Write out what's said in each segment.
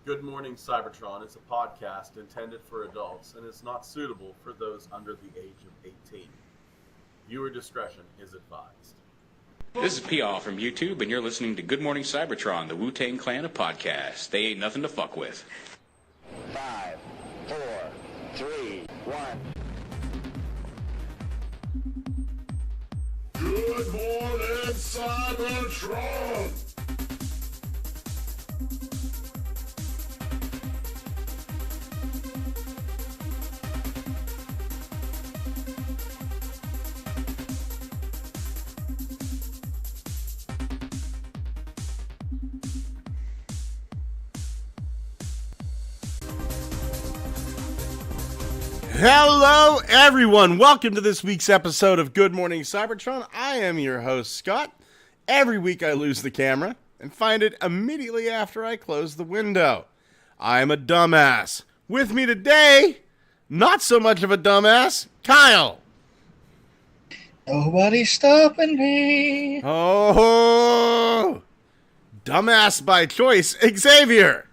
Good Morning Cybertron is a podcast intended for adults and is not suitable for those under the age of 18. Viewer discretion is advised. This is PR from YouTube, and you're listening to Good Morning Cybertron, the Wu-Tang Clan of podcasts. They ain't nothing to fuck with. 5, 4, 3, 1. Good morning, Cybertron! Hello, everyone. Welcome to this week's episode of Good Morning Cybertron. I am your host, Scott. Every week I lose the camera and find it immediately after I close the window. I am a dumbass. With me today, not so much of a dumbass, Kyle. Nobody's stopping me. Oh, dumbass by choice, Xavier.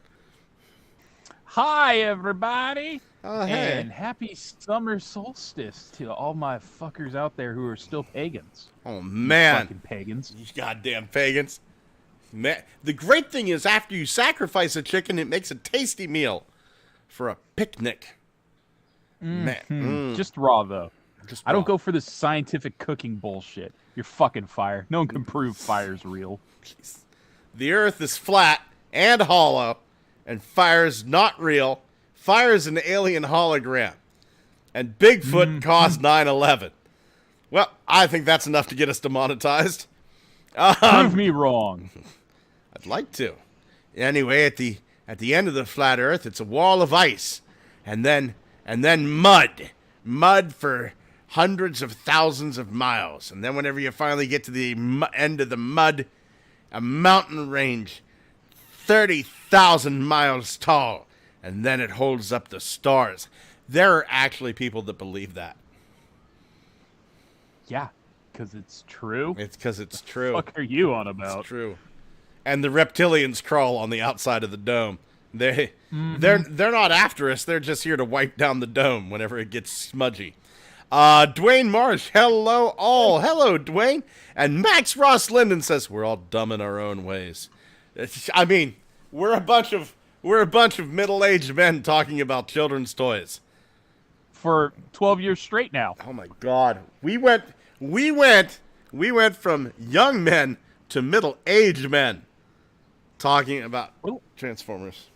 Hi, everybody. Oh, hey. And happy summer solstice to all my fuckers out there who are still pagans. Oh, man. Fucking pagans. You goddamn pagans. Man, the great thing is after you sacrifice a chicken, it makes a tasty meal for a picnic. Man. Just raw, though. Just I don't raw. go for this scientific cooking bullshit. You're fucking fire. No one can prove fire's real. The earth is flat and hollow, and fire's not real. Fire's an alien hologram. And Bigfoot caused 9/11. Well, I think that's enough to get us demonetized. Prove me wrong. I'd like to. Anyway, at the end of the flat earth, it's a wall of ice. And then mud. Mud for hundreds of thousands of miles. And then whenever you finally get to the end of the mud, a mountain range 30,000 miles tall. And then it holds up the stars. There are actually people that believe that. Yeah, because it's true. It's because it's true. What are you on about? It's true. And the reptilians crawl on the outside of the dome. They're not after us. They're just here to wipe down the dome whenever it gets smudgy. Dwayne Marsh, hello all. Hello, Dwayne. And Max Ross Linden says, we're all dumb in our own ways. I mean, we're a bunch of middle-aged men talking about children's toys. For 12 years straight now. Oh my God. We went from young men to middle-aged men talking about Transformers.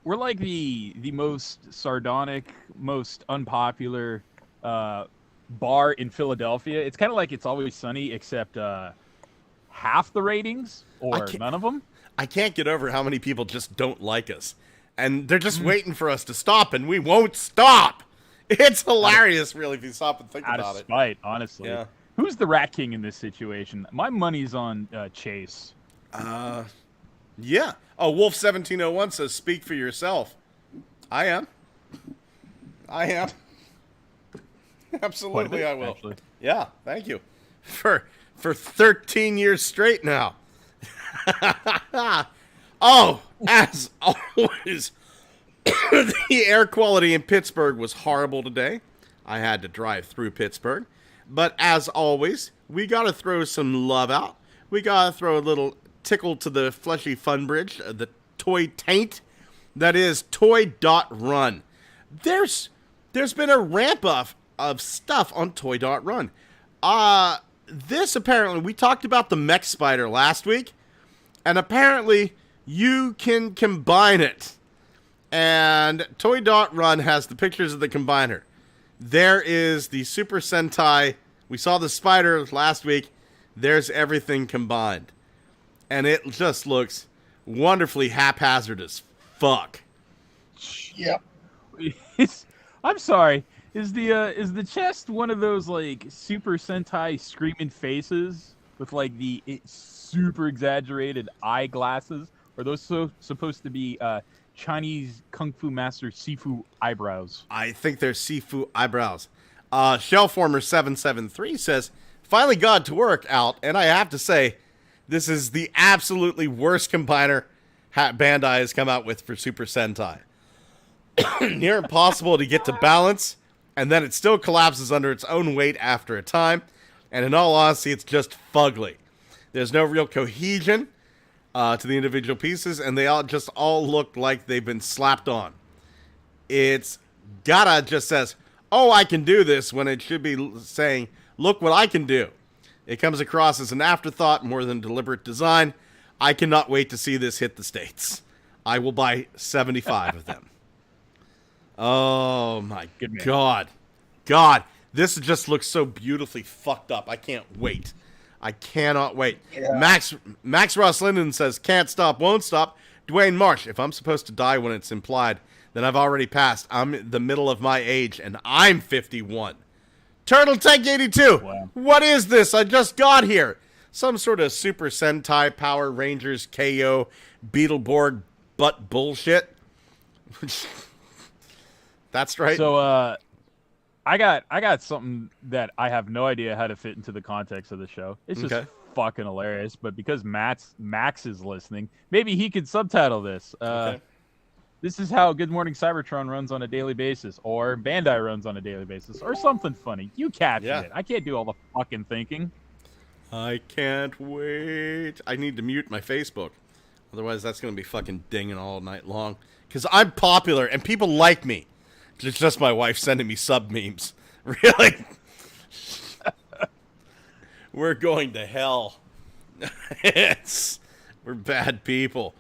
We're like the most sardonic, most unpopular bar in Philadelphia. It's kind of like It's Always Sunny, except half the ratings or none of them. I can't get over how many people just don't like us. And they're just waiting for us to stop, and we won't stop. It's hilarious, really, if you stop and think about it. Out of spite, honestly. Yeah. Who's the Rat King in this situation? My money's on Chase. Yeah. Oh, Wolf1701 says, speak for yourself. I am. Absolutely, I will. Actually. Yeah, thank you. For 13 years straight now. Oh, as always, the air quality in Pittsburgh was horrible today. I had to drive through Pittsburgh. But as always, we got to throw some love out. We got to throw a little tickle to the fleshy fun bridge, the toy taint. That is Toy.Run. There's been a ramp up of stuff on Toy.Run. This apparently, we talked about the mech spider last week. And apparently, you can combine it. And Toy.Run has the pictures of the combiner. There is the Super Sentai. We saw the spider last week. There's everything combined. And it just looks wonderfully haphazard as fuck. Yep. I'm sorry. Is the chest one of those like Super Sentai screaming faces with like the super exaggerated eyeglasses? Or are those supposed to be Chinese Kung Fu Master Sifu eyebrows? I think they're Sifu eyebrows. Shellformer773 says, finally got to work out, and I have to say, this is the absolutely worst combiner Bandai has come out with for Super Sentai. Near impossible to get to balance, and then it still collapses under its own weight after a time, and in all honesty, it's just fugly. There's no real cohesion to the individual pieces, and they all look like they've been slapped on. It's Gata just says, "Oh, I can do this," when it should be saying, "Look what I can do." It comes across as an afterthought more than deliberate design. I cannot wait to see this hit the States. I will buy 75 of them. Oh my God. God, this just looks so beautifully fucked up. I can't wait. I cannot wait. Yeah. Max Ross Linden says, "Can't stop, won't stop." Dwayne Marsh, if I'm supposed to die when it's implied, then I've already passed. I'm in the middle of my age, and I'm 51. Turtle Tank 82. Wow. What is this? I just got here. Some sort of Super Sentai Power Rangers KO Beetleborg butt bullshit. That's right. So, I got something that I have no idea how to fit into the context of the show. It's just fucking hilarious. But because Max is listening, maybe he could subtitle this. This is how Good Morning Cybertron runs on a daily basis, or Bandai runs on a daily basis, or something funny. You captured it. I can't do all the fucking thinking. I can't wait. I need to mute my Facebook. Otherwise, that's going to be fucking dinging all night long. Because I'm popular, and people like me. It's just my wife sending me sub memes. Really? We're going to hell. We're bad people.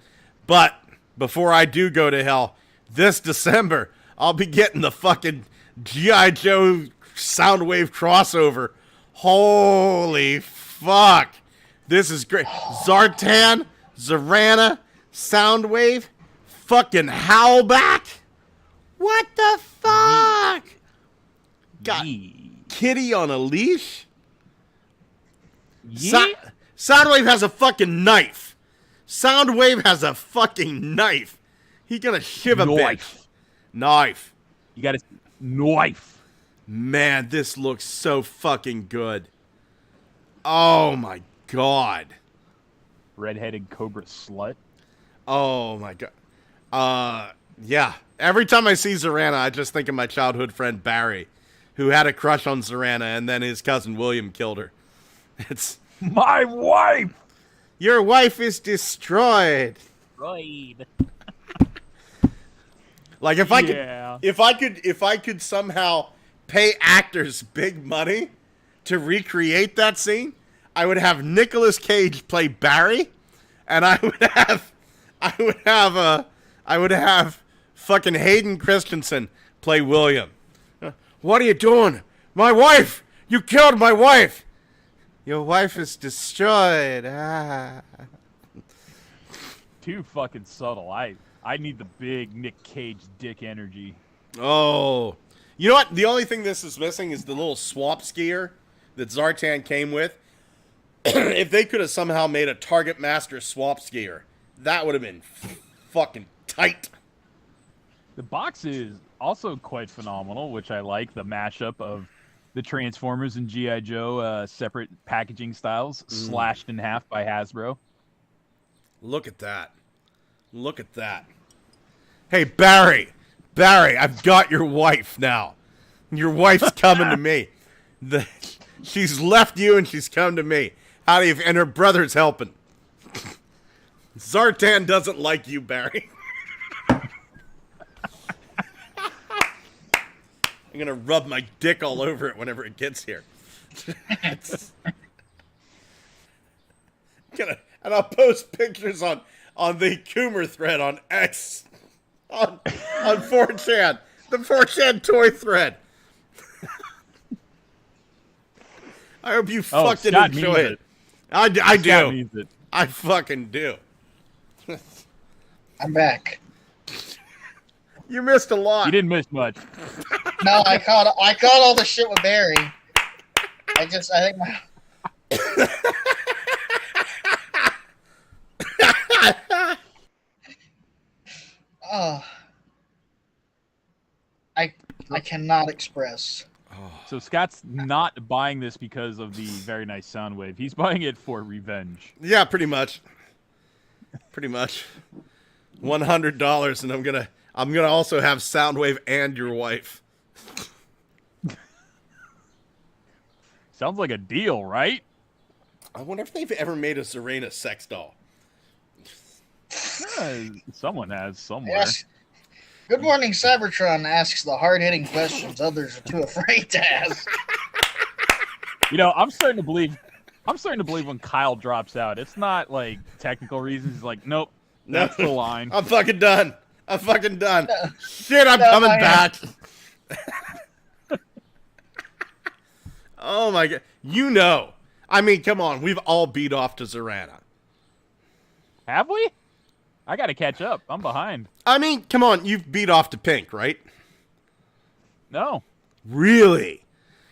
But before I do go to hell, this December, I'll be getting the fucking G.I. Joe Soundwave crossover. Holy fuck. This is great. Zartan, Zarana, Soundwave, fucking Howlback. What the fuck? Got Kitty on a leash? Soundwave has a fucking knife. Soundwave has a fucking knife. He gonna shiv a bitch. Knife. You got a knife. Man, this looks so fucking good. Oh my God. Redheaded Cobra slut. Oh my God. Yeah. Every time I see Zarana, I just think of my childhood friend Barry, who had a crush on Zarana, and then his cousin William killed her. It's my wife. Your wife is destroyed. Like if I could somehow pay actors big money to recreate that scene, I would have Nicolas Cage play Barry, and I would have fucking Hayden Christensen play William. What are you doing? My wife! You killed my wife! Your wife is destroyed. Too fucking subtle. I need the big Nick Cage dick energy. Oh. You know what? The only thing this is missing is the little swamp skier that Zartan came with. If they could have somehow made a Target Master swamp skier, that would have been fucking tight. The box is also quite phenomenal, which I like. The mashup of the Transformers and G.I. Joe separate packaging styles slashed in half by Hasbro. Look at that. Look at that. Hey, Barry, I've got your wife now. Your wife's coming to me. She's left you and she's come to me. And her brother's helping. Zartan doesn't like you, Barry. I'm going to rub my dick all over it whenever it gets here. And I'll post pictures on the Coomer thread on X. On 4chan. The 4chan toy thread. I hope you fucking enjoy it. I do. I fucking do. I'm back. You missed a lot. You didn't miss much. No, I caught all the shit with Barry. I think my... I cannot express. So Scott's not buying this because of the very nice Soundwave. He's buying it for revenge. Yeah, pretty much. Pretty much. $100, and I'm gonna also have Soundwave and your wife. Sounds like a deal, right? I wonder if they've ever made a Serena sex doll. Someone has somewhere. Yes. Good morning, Cybertron asks the hard-hitting questions others are too afraid to ask. You know, I'm starting to believe when Kyle drops out, it's not like technical reasons. He's like, nope, that's the line. I'm fucking done. Shit, I'm coming back. Oh my god. You know. I mean, come on. We've all beat off to Zorana. Have we? I gotta catch up. I'm behind. I mean, come on. You've beat off to Pink, right? No. Really?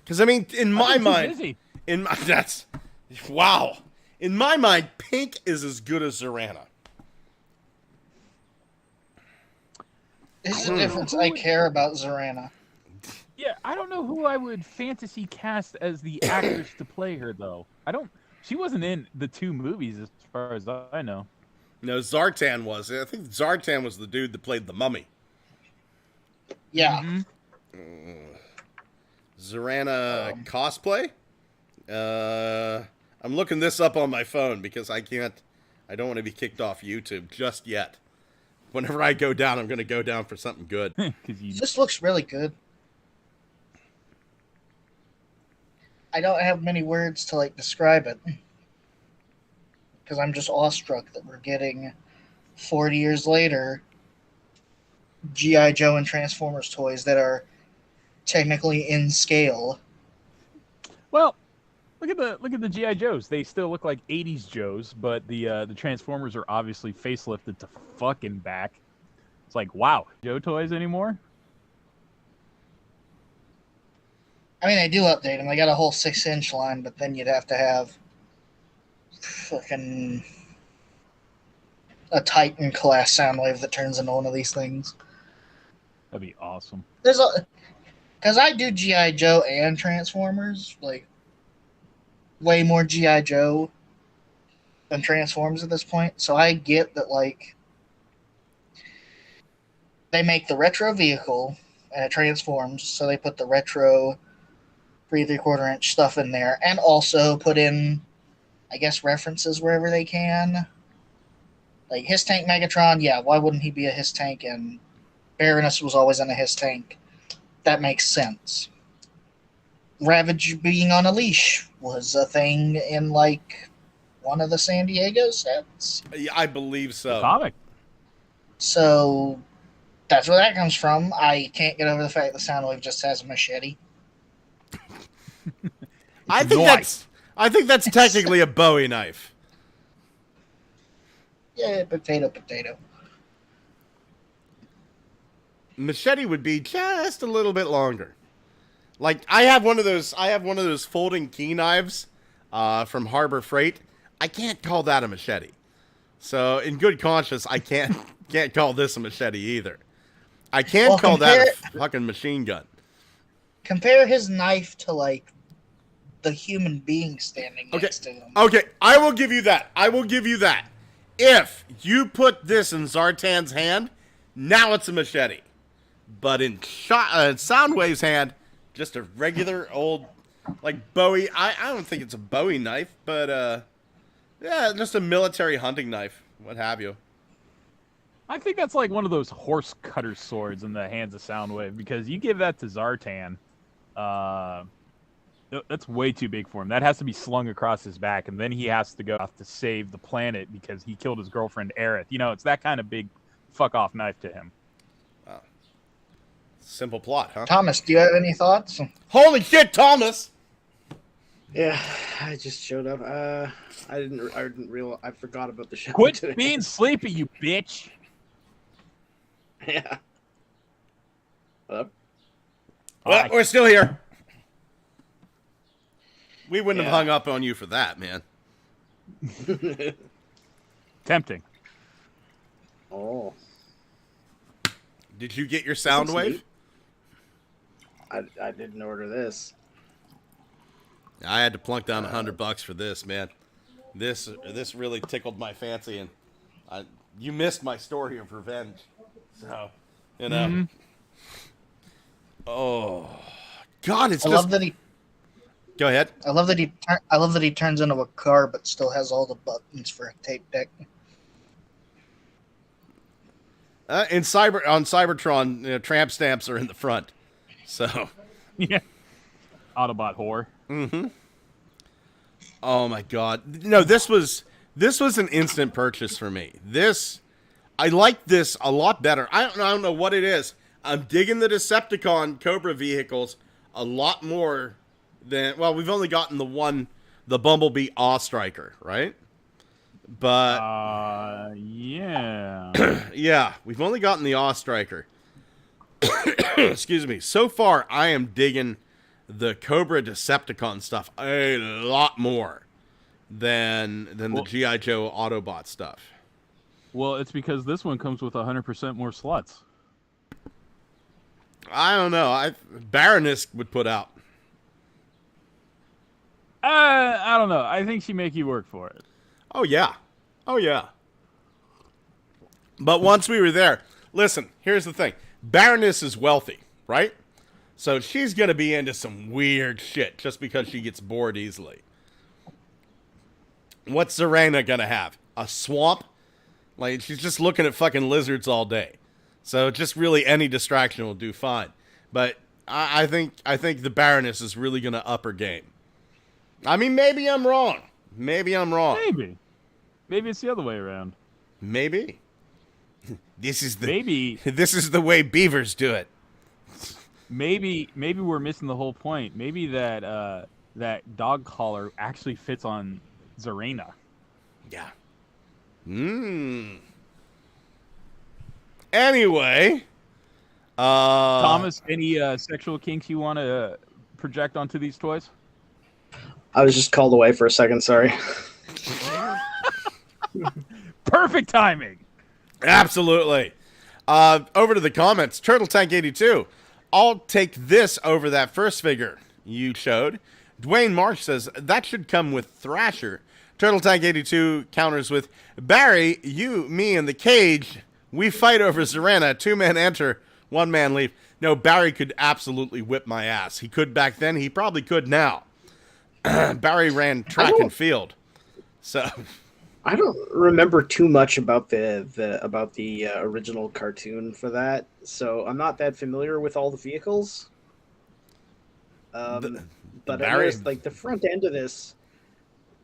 Because, I mean, in my I've been too mind... busy. That's... Wow. In my mind, Pink is as good as Zorana. This is the difference. I care about Zorana. Yeah, I don't know who I would fantasy cast as the actress to play her, though. She wasn't in the 2 movies, as far as I know. No, Zartan was. I think Zartan was the dude that played the mummy. Yeah. Mm-hmm. Zorana cosplay? I'm looking this up on my phone because I don't want to be kicked off YouTube just yet. Whenever I go down, I'm going to go down for something good. This looks really good. I don't have many words to like describe it because I'm just awestruck that we're getting 40 years later G.I. Joe and Transformers toys that are technically in scale. Well, look at the G.I. Joes. They still look like 80s Joes, but the Transformers are obviously facelifted to fucking back. It's like, wow, Joe toys anymore? I mean, they do update them. They got a whole 6-inch line, but then you'd have to have fucking a Titan class Soundwave that turns into one of these things. That'd be awesome. Because I do G.I. Joe and Transformers, like, way more G.I. Joe than Transformers at this point. So I get that, like, they make the retro vehicle and it transforms, so they put the retro 3 3/4 inch stuff in there, and also put in, I guess, references wherever they can. Like His Tank Megatron, yeah, why wouldn't he be a His Tank? And Baroness was always in a His Tank. That makes sense. Ravage being on a leash was a thing in, like, one of the San Diego sets. Yeah, I believe so. Comic. So that's where that comes from. I can't get over the fact that Soundwave just has a machete. I think that's technically a Bowie knife. Yeah, potato. Machete would be just a little bit longer. Like I have one of those folding key knives from Harbor Freight. I can't call that a machete. So in good conscience, I can't call this a machete either. I can't call that a fucking machine gun. Compare his knife to, like, the human being standing next to him. Okay, I will give you that. If you put this in Zartan's hand, now it's a machete. But in Soundwave's hand, just a regular old, like, Bowie. I don't think it's a Bowie knife, but, yeah, just a military hunting knife, what have you. I think that's like one of those horse cutter swords in the hands of Soundwave, because you give that to Zartan, that's way too big for him. That has to be slung across his back, and then he has to go off to save the planet because he killed his girlfriend Aerith. You know, it's that kind of big fuck-off knife to him. Wow. Simple plot, huh? Thomas, do you have any thoughts? Holy shit, Thomas! Yeah, I just showed up. I didn't realize. I forgot about the show. Quit today. being sleepy, you bitch! Yeah. Hello? Well, Hi. we're still here. We wouldn't have hung up on you for that, man. Tempting. Oh. Did you get your Soundwave? I didn't order this. I had to plunk down $100 for this, man. This really tickled my fancy, and You missed my story of revenge. So, you know. Mm-hmm. Oh, God, it's I just... love that he. Go ahead. I love that he turns into a car, but still has all the buttons for a tape deck. On Cybertron, tramp stamps are in the front. So, Yeah. Autobot whore. mm-hmm. Oh my God. No, this was an instant purchase for me. I like this a lot better. I don't know what it is. I'm digging the Decepticon Cobra vehicles a lot more than, well, we've only gotten the Bumblebee Awe Striker, right? But Yeah. yeah, we've only gotten the Awe Striker. Excuse me. So far, I am digging the Cobra Decepticon stuff a lot more than the G.I. Joe Autobot stuff. Well, it's because this one comes with 100% more sluts. I don't know. Baroness would put out. I don't know. I think she make you work for it. Oh, yeah. Oh, yeah. But once we were there, listen, here's the thing. Baroness is wealthy, right? So she's going to be into some weird shit just because she gets bored easily. What's Serena going to have? A swamp? Like, she's just looking at fucking lizards all day. So just really any distraction will do fine. But I think the Baroness is really going to up her game. I mean, maybe I'm wrong. Maybe Maybe it's the other way around. Maybe. This is Maybe the way beavers do it. Maybe we're missing the whole point. Maybe that dog collar actually fits on Zarena. Yeah. Anyway, Thomas, any sexual kinks you want to project onto these toys? I was just called away for a second. Sorry. Perfect timing. Absolutely. Over to the comments. Turtle Tank 82. I'll take this over that first figure you showed. Dwayne Marsh says that should come with Thrasher. Turtle Tank 82 counters with Barry, you, me, and the cage. We fight over Zarana. 2-man enter, 1-man leave. No, Barry could absolutely whip my ass. He could back then. He probably could now. Barry ran track and field. So I don't remember too much about the original cartoon for that, so I'm not that familiar with all the vehicles. But Barry... I noticed, like, the front end of this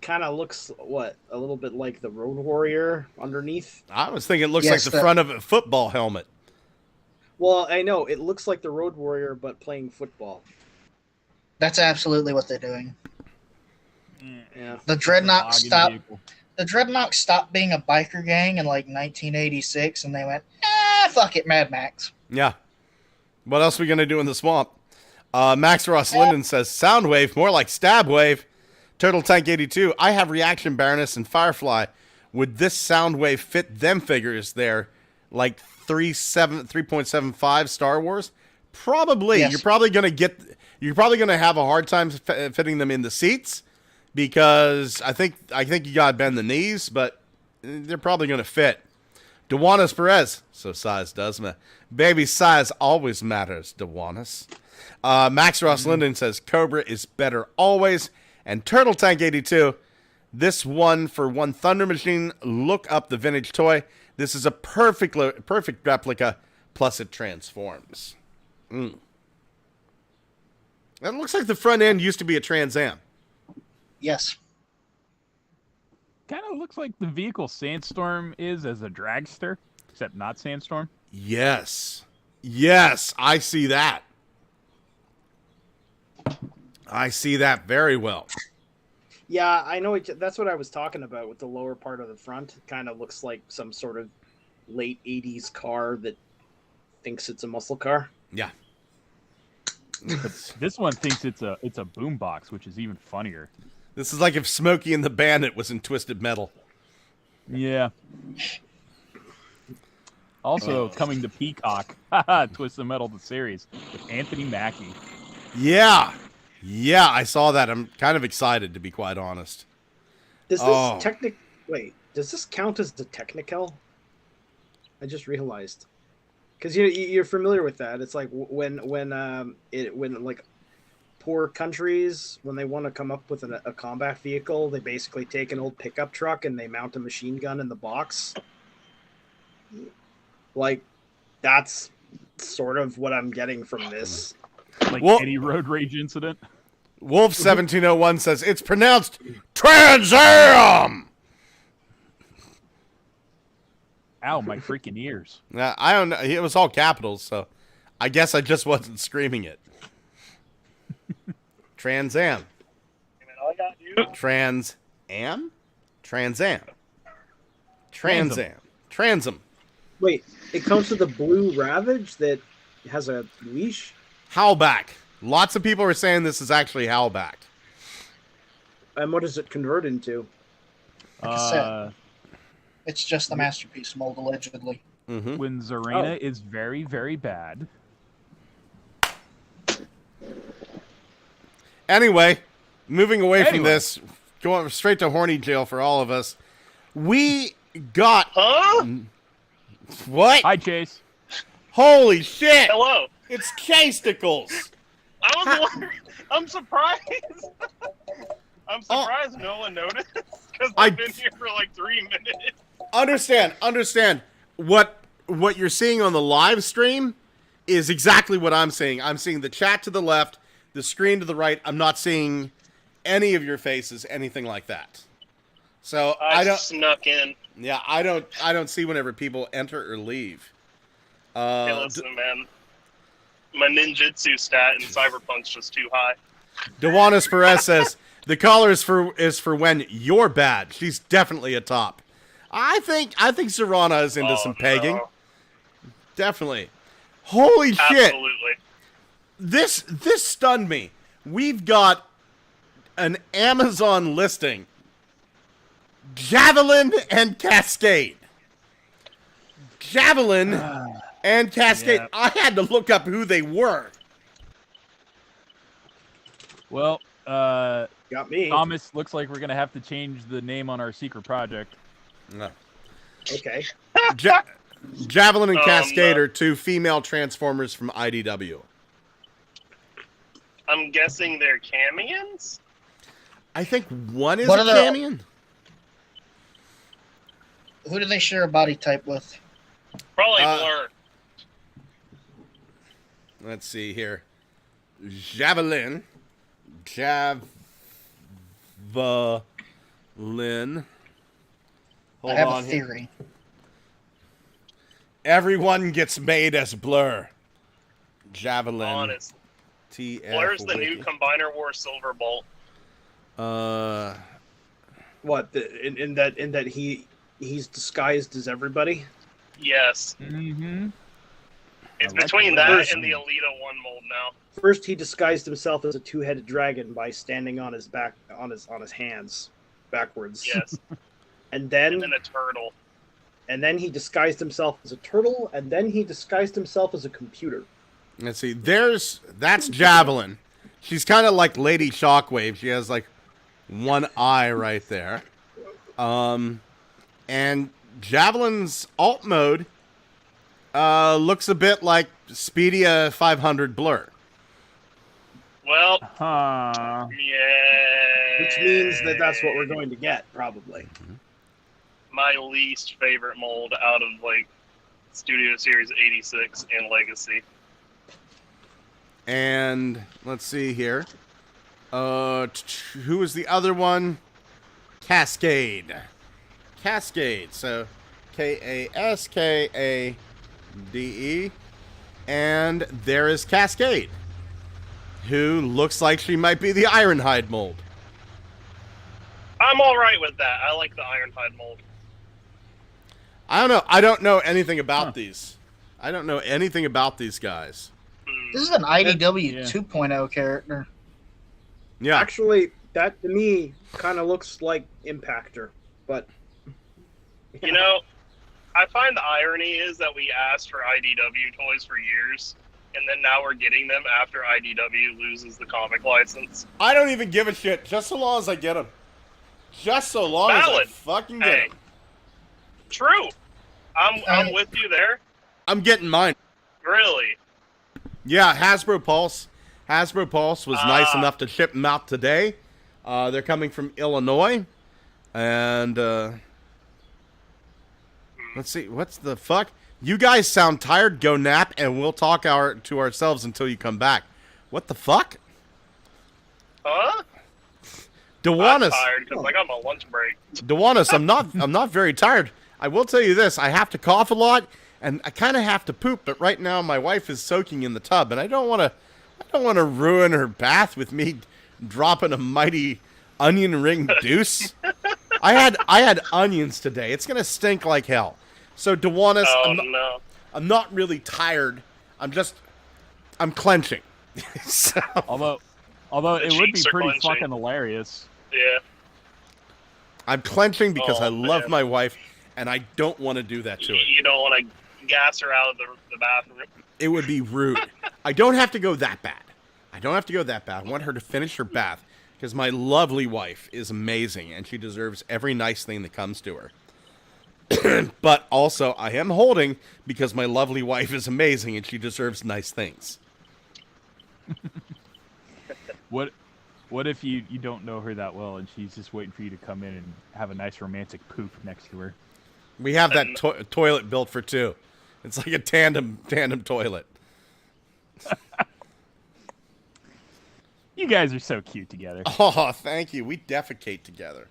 kind of looks a little bit like the Road Warrior underneath. I was thinking it looks like the front of a football helmet. Well, I know it looks like the Road Warrior, but playing football. That's absolutely what they're doing. Yeah. The Dreadnought stopped being a biker gang in like 1986, and they went, fuck it, Mad Max. Yeah. What else are we gonna do in the swamp? Max Ross Linden says Soundwave, more like Stabwave. Turtle Tank 82. I have Reaction Baroness and Firefly. Would this Soundwave fit them figures there, like 3.75 Star Wars? Probably. Yes. You're probably gonna have a hard time fitting them in the seats. Because I think you gotta bend the knees, but they're probably gonna fit. Dewanis Perez, so size does matter. Baby size always matters, Dewanis. Max Ross Linden says Cobra is better always. And Turtle Tank 82, this one for one Thunder Machine. Look up the vintage toy. This is a perfect replica, plus it transforms. That looks like the front end used to be a Trans Am. Yes. Kind of looks like the vehicle Sandstorm is as a dragster, except not Sandstorm. Yes, I see that. I see that very well. Yeah, I know. That's what I was talking about with the lower part of the front. It kind of looks like some sort of late 80s car that thinks it's a muscle car. Yeah. But this one thinks it's a boombox, which is even funnier. This is like if Smokey and the Bandit was in Twisted Metal. Yeah. Also, coming to Peacock, Twisted Metal the series with Anthony Mackie. Yeah, I saw that. I'm kind of excited, to be quite honest. Does this Does this count as the technical? I just realized, because you're familiar with that. It's like when like poor countries, when they want to come up with a combat vehicle, they basically take an old pickup truck and they mount a machine gun in the box. Like, that's sort of what I'm getting from this. Like any road rage incident. Wolf 1701 says it's pronounced Trans Am. Ow, my freaking ears. I don't know. It was all capitals, so I guess I just wasn't screaming it. Trans Am. Trans Am? Trans Am. Trans Am. Transam. Wait, it comes with a blue Ravage that has a leash? Howlback. Lots of people are saying this is actually Howlback. And what does it convert into? Like I said, it's just the masterpiece mold, allegedly. Mm-hmm. When Zarina is very, very bad. Anyway, moving away from this, going straight to horny jail for all of us. We got... Huh? What? Hi, Chase. Holy shit! Hello. It's Chasticles! I was wondering. I'm surprised. I'm surprised no one noticed because I've been here for like 3 minutes. Understand. What you're seeing on the live stream is exactly what I'm seeing. I'm seeing the chat to the left, the screen to the right. I'm not seeing any of your faces, anything like that. So I don't snuck in. Yeah, I don't see whenever people enter or leave. Hey, listen, man. My ninjutsu stat in Cyberpunk's just too high. Dewanis Perez says the collar is for when you're bad. She's definitely a top. I think Serrana is into some pegging. No. Definitely. Holy shit! Absolutely. This stunned me. We've got an Amazon listing. Javelin and Cascade. Javelin and Cascade. Yeah. I had to look up who they were. Well, got me. Thomas, looks like we're going to have to change the name on our secret project. No. Okay. Javelin and Cascade are two female Transformers from IDW. I'm guessing they're Camions? I think one is What a are the- Camion. Who do they share a body type with? Probably Blur. Let's see here. Javelin. Hold I have on a here. theory. Everyone gets made as Blur. Javelin. Honest. TF Blur's the Wiki. new Combiner War Silverbolt. What? In that he's disguised as everybody? Yes. Mm-hmm. It's I like between the that version. and the Alita 1 mold now. First, he disguised himself as a two-headed dragon by standing on his back, on his hands, backwards. Yes. And then And then a turtle. he disguised himself as a turtle, and then he disguised himself as a computer. Let's see. That's Javelin. She's kind of like Lady Shockwave. She has like one eye right there. And Javelin's alt mode looks a bit like Speedia 500 Blur. Well, Huh. yeah. Which means that that's what we're going to get, probably. My least favorite mold out of like Studio Series 86 and Legacy. And let's see here. Who is the other one? Cascade. So Kaskade. And there is Cascade, who looks like she might be the Ironhide mold. I'm all right with that. I like the Ironhide mold. I don't know. I don't know anything about these. I don't know anything about these guys. This is an IDW Yeah. 2.0 character. Yeah. Actually, that to me kind of looks like Impactor, but You know, I find the irony is that we asked for IDW toys for years, and then now we're getting them after IDW loses the comic license. I don't even give a shit. Just so long as I get them. Just so long as I Valid. fucking get Hey, them. True. I'm with you there. I'm getting mine. Really? Yeah, Hasbro Pulse. Hasbro Pulse was nice enough to ship them out today. They're coming from Illinois. And, let's see. What's the fuck? You guys sound tired. Go nap, and we'll talk to ourselves until you come back. What the fuck? Huh? Dewanus. I'm tired because I got my lunch break. Dewanus, I'm not very tired. I will tell you this: I have to cough a lot, and I kind of have to poop. But right now, my wife is soaking in the tub, and I don't want to ruin her bath with me dropping a mighty onion ring deuce. I had onions today. It's gonna stink like hell. So Dewanus, I'm not really tired. I'm clenching. So, Although The it would be cheeks are pretty clenching. fucking hilarious. Yeah. I'm clenching because Oh, I love man. my wife, and I don't want to do that to her. You don't want to gas her out of the bathroom. It would be rude. I don't have to go that bad. I want her to finish her bath because my lovely wife is amazing, and she deserves every nice thing that comes to her. But also, I am holding because my lovely wife is amazing, and she deserves nice things. What if you don't know her that well and she's just waiting for you to come in and have a nice romantic poop next to her? We have that toilet built for two. It's like a tandem toilet. You guys are so cute together. Oh, thank you. We defecate together.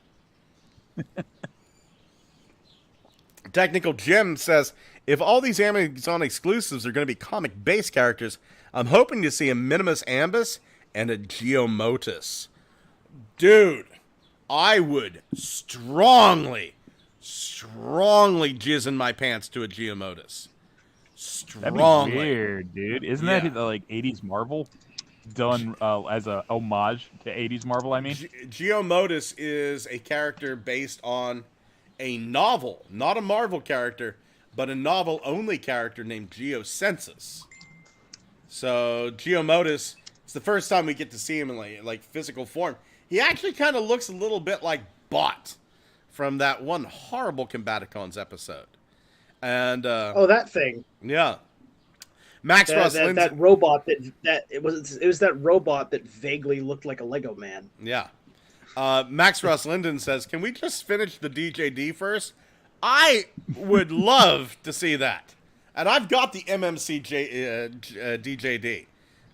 Technical Jim says, if all these Amazon exclusives are going to be comic-based characters, I'm hoping to see a Minimus Ambus and a Geomotus. Dude, I would strongly jizz in my pants to a Geomotus. That'd Strongly. be weird, dude. Isn't Yeah. that like 80s Marvel? Done as a homage to 80s Marvel, I mean? Geomotus is a character based on a novel, not a Marvel character, but a novel-only character named Geocensus. So Geomotus, it's the first time we get to see him in like physical form. He actually kind of looks a little bit like Bot from that one horrible Combaticons episode. And that thing. Yeah. Max Ross Lindsay. That robot it was that robot that vaguely looked like a Lego man. Yeah. Max Ross Linden says, can we just finish the DJD first? I would love to see that. And I've got the MMC DJD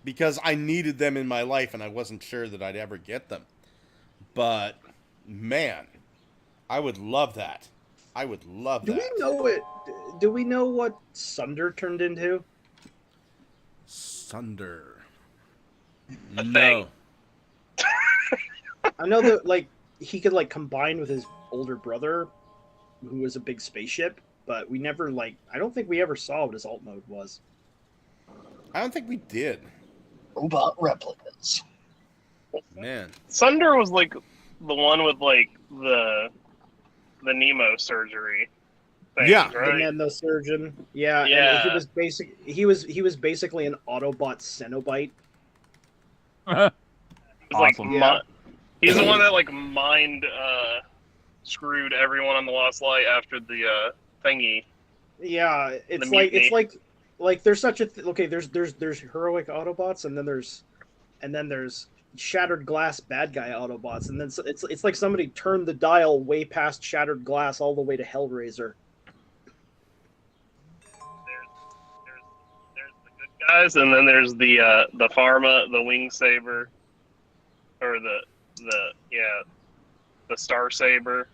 because I needed them in my life and I wasn't sure that I'd ever get them. But, man, I would love that. I would love that. Do we know what Sunder turned into? Sunder. No. I know that like he could like combine with his older brother, who was a big spaceship, but we never I don't think we ever saw what his alt mode was. I don't think we did. Robot replicas. Man. Sunder was like the one with like the Nemo surgery. Things, Yeah. right? The nanosurgeon. Yeah. Yeah. And he was basically an Autobot Cenobite. It's like Awesome. Yeah. he's the one that like mind screwed everyone on the Lost Light after the thingy. Yeah, it's The like mutiny. like there's such a okay. There's heroic Autobots, and then there's shattered glass bad guy Autobots, and then it's like somebody turned the dial way past shattered glass all the way to Hellraiser. There's the good guys, and then there's the Pharma, the Wing Saber, or the Star Saber,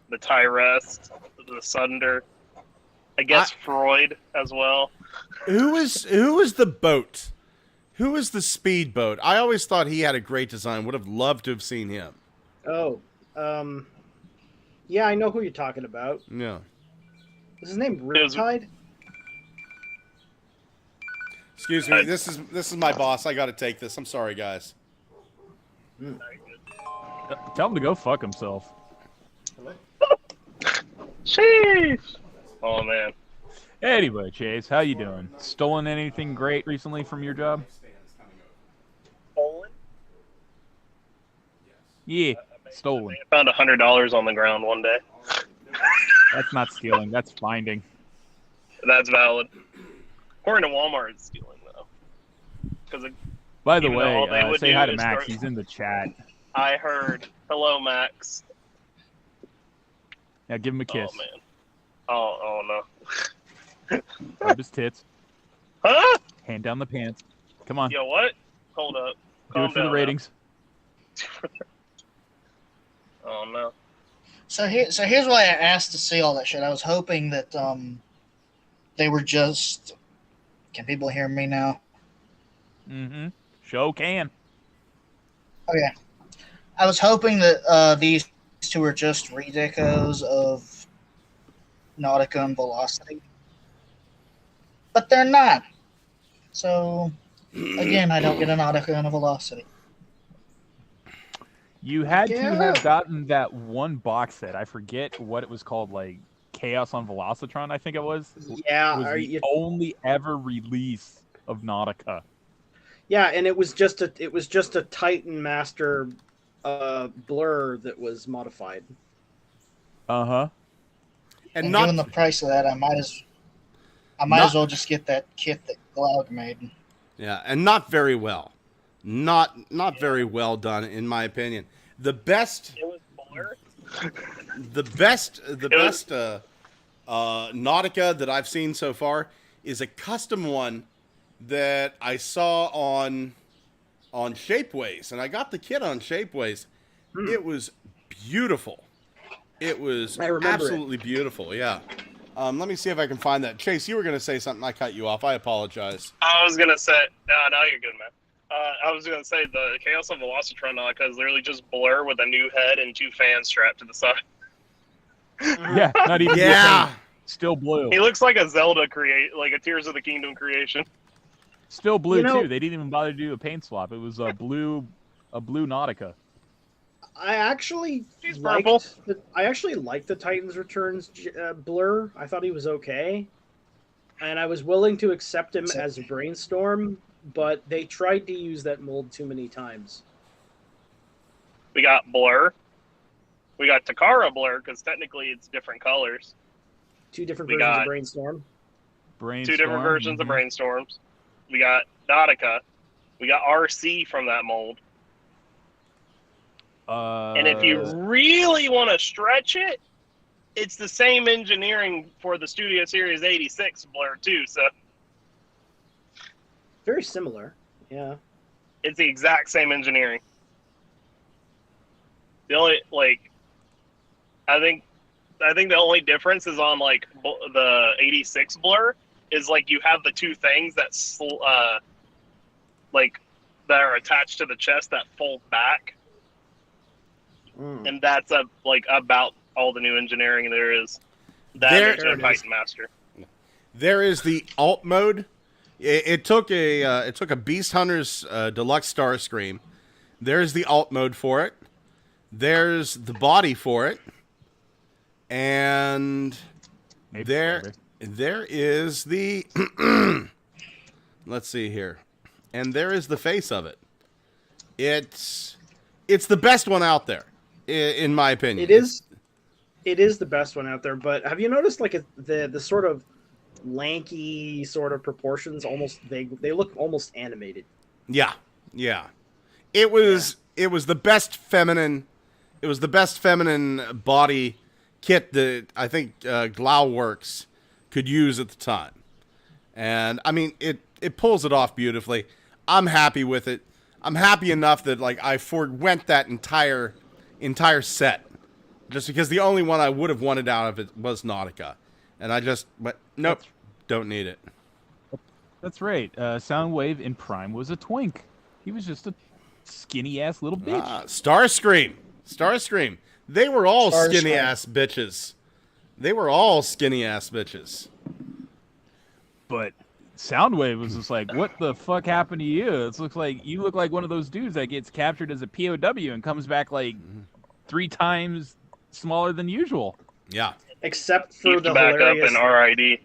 the Tyrest, the Sunder. I guess Freud as well. Who is the boat? Who is the speedboat? I always thought he had a great design. Would have loved to have seen him. Oh, yeah, I know who you're talking about. Yeah. Is his name Riptide? Excuse me. This is my boss. I got to take this. I'm sorry, guys. Tell him to go fuck himself. Sheesh. Oh man. Anyway, Chase, how you doing? Stolen anything great recently from your job? Stolen? Yeah, stolen. I found $100 on the ground one day. That's not stealing. That's finding. That's valid. According to Walmart, it's stealing though. Because By the even though way, all they would say do hi to is Max. start- He's in the chat. I heard. Hello, Max. Yeah, give him a kiss. Oh man. Oh no. Rub his tits. Huh? Hand down the pants. Come on. Yo, what? Hold up. Do Calm it for the down ratings. now. Oh no. So here's why I asked to see all that shit. I was hoping that they were just. Can people hear me now? Mm-hmm. Show can. Okay. I was hoping that these two were just redecos of Nautica and Velocity, but they're not. So again, I don't get a Nautica and a Velocity. You had to have gotten that one box set. I forget what it was called, like Chaos on Velocitron, I think it was. Yeah, It was the only ever release of Nautica. Yeah, and it was just a Titan Master blur that was modified. Uh-huh. And given the price of that, I might as well just get that kit that Cloud made. Yeah, and not very well. Not very well done, in my opinion. The best Nautica that I've seen so far is a custom one that I saw on Shapeways, and I got the kit on Shapeways. It was beautiful. It was absolutely beautiful. Yeah. Let me see if I can find that. Chase, you were going to say something. I cut you off. I apologize. I was gonna say. No, you're good, man. I was gonna say the Chaos on Velocitron Nautica is literally just blur with a new head and two fans strapped to the side. Yeah, not even still blue. He looks like a Zelda like a Tears of the Kingdom creation. Still blue too. They didn't even bother to do a paint swap. It was a blue Nautica. I actually liked the Titans Returns blur. I thought he was okay, and I was willing to accept him as a Brainstorm, but they tried to use that mold too many times. We got blur. We got Takara blur because technically it's different colors. Two different versions of Brainstorm. Two different versions of Brainstorms. We got Nautica. We got RC from that mold. And if you really want to stretch it, it's the same engineering for the Studio Series 86 blur too. So very similar. Yeah. It's the exact same engineering. The only I think the only difference is on the 86 blur is you have the two things that that are attached to the chest that fold back. And that's about all the new engineering there is. There's a Titan Master. There is the alt mode. It took a Beast Hunters Deluxe Starscream. There's the alt mode for it. There's the body for it, and there is the let's see here, and there is the face of it. It's the best one out there. In my opinion, it is the best one out there. But have you noticed the sort of lanky sort of proportions? Almost they look almost animated. Yeah. It was the best feminine. It was the best feminine body kit that I think Glauworks could use at the time, and I mean it pulls it off beautifully. I'm happy with it. I'm happy enough that I forwent that entire set, just because the only one I would have wanted out of it was Nautica, and I just went, nope, don't need it. That's right. Soundwave in Prime was a twink. He was just a skinny ass little bitch. Starscream. They were all skinny ass bitches. But Soundwave was just like, what the fuck happened to you? It looks like you look like one of those dudes that gets captured as a POW and comes back 3 times smaller than usual. Yeah. Except for the hilarious RID.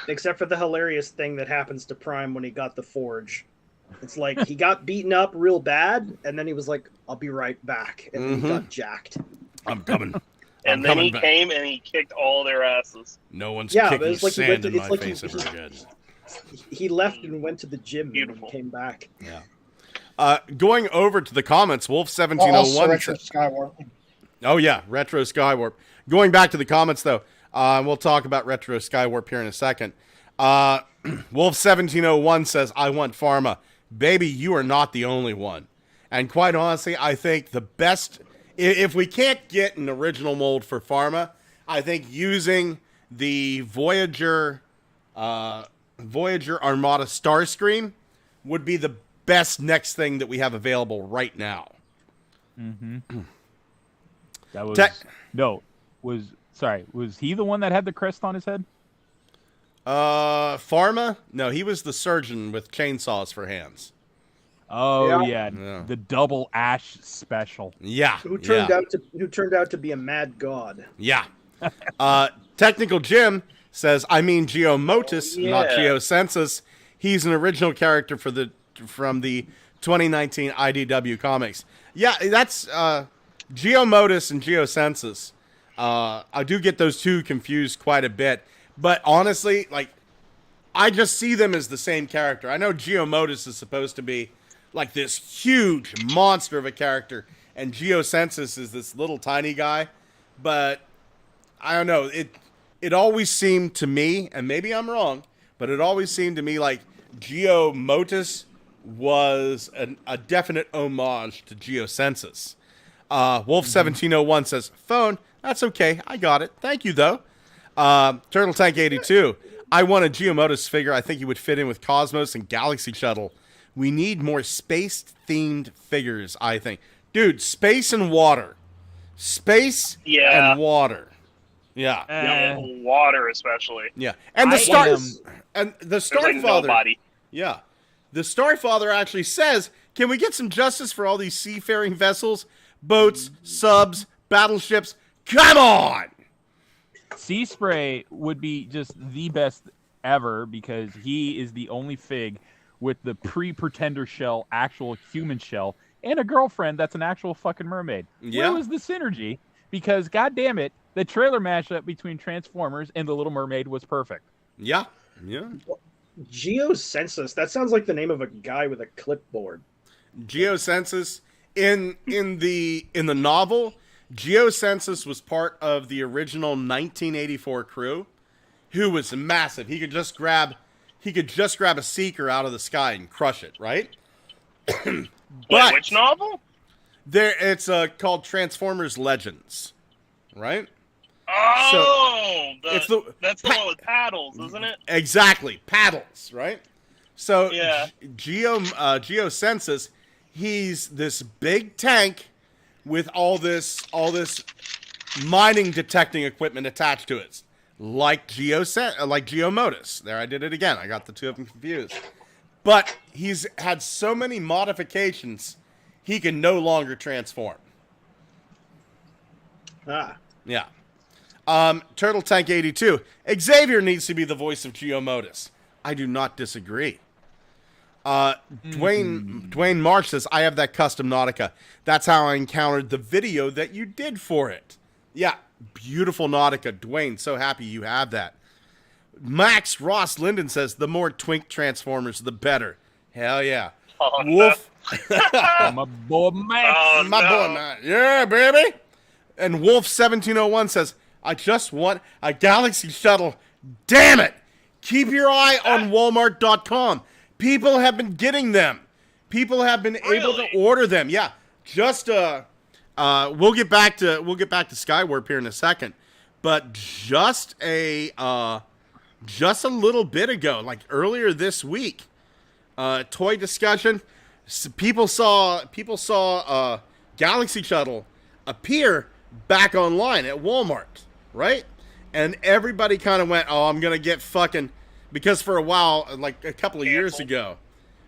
Except for the hilarious thing that happens to Prime when he got the Forge. It's like he got beaten up real bad, and then he was like, "I'll be right back," and then he got jacked. I'm coming. And then he came and he kicked all their asses. No one's Yeah, but kicking it's like he sand went to- in it's my like face he- ever again. He left and went to the gym Beautiful. and came back. Yeah. Going over to the comments, Also, Wolf1701. Retro Skywarp. Oh, yeah, Retro Skywarp. Going back to the comments, though, we'll talk about Retro Skywarp here in a second. Wolf1701 says, I want Pharma. Baby, you are not the only one. And quite honestly, I think the best, if we can't get an original mold for Pharma, I think using the Voyager Armada Starscream would be the best next thing that we have available right now. Mm-hmm. That was was he the one that had the crest on his head? Pharma? No, he was the surgeon with chainsaws for hands. Oh Yeah. yeah, the double Ash special. Yeah. Who turned out to be a mad god. Yeah. Technical Jim says, I mean Geomotus, not Geocensus. He's an original character from the 2019 IDW comics. Yeah, that's Geomotus and Geocensus. I do get those two confused quite a bit. But honestly, like, I just see them as the same character. I know Geomotus is supposed to be like this huge monster of a character, and Geocensus is this little tiny guy. But I don't know. It always seemed to me, and maybe I'm wrong, but it always seemed to me like Geomotus was a definite homage to Geocensus. Wolf1701 says, phone, that's okay. I got it. Thank you, though. Turtle Tank 82. I want a Geomotus figure. I think he would fit in with Cosmos and Galaxy Shuttle. We need more space-themed figures, I think. Dude, space and water. Space and water. Yeah. Water especially. Yeah. And the Starfather. Nobody. Yeah. The Starfather actually says, can we get some justice for all these seafaring vessels, boats, subs, battleships? Come on! Sea Spray would be just the best ever because he is the only fig with the pre-pretender shell, actual human shell, and a girlfriend that's an actual fucking mermaid. Yeah. Where was the synergy? Because, goddamn it, the trailer mashup between Transformers and The Little Mermaid was perfect. Yeah. Yeah. Geocensus. That sounds like the name of a guy with a clipboard. Geocensus in the novel, Geocensus was part of the original 1984 crew, who was massive. He could just grab a seeker out of the sky and crush it, right? Wait, which novel? It's called Transformers Legends, right? Oh, So that's the one with paddles, isn't it? Exactly, paddles, right? So Yeah. Geocensus, he's this big tank with all this mining detecting equipment attached to it, like Geomotus. There, I did it again. I got the two of them confused. But he's had so many modifications, he can no longer transform. Yeah. Turtle Tank 82. Xavier needs to be the voice of Geomotus. I do not disagree. Dwayne Marsh says, I have that custom Nautica. That's how I encountered the video that you did for it. Yeah, beautiful Nautica. Dwayne, so happy you have that. Max Ross Linden says, the more twink Transformers, the better. Hell yeah. Oh, Wolf. My boy Max. Oh, My boy, man. Yeah, baby. And Wolf1701 says, I just want a Galaxy Shuttle. Damn it. Keep your eye on Walmart.com. People have been getting them. People have been able to order them. Yeah. Just we'll get back to Skywarp here in a second. But just a little bit ago, like earlier this week, Toy Discussion, people saw Galaxy Shuttle appear back online at Walmart, right? And everybody kind of went, oh, I'm going to get fucking... Because for a while, like a couple of years ago,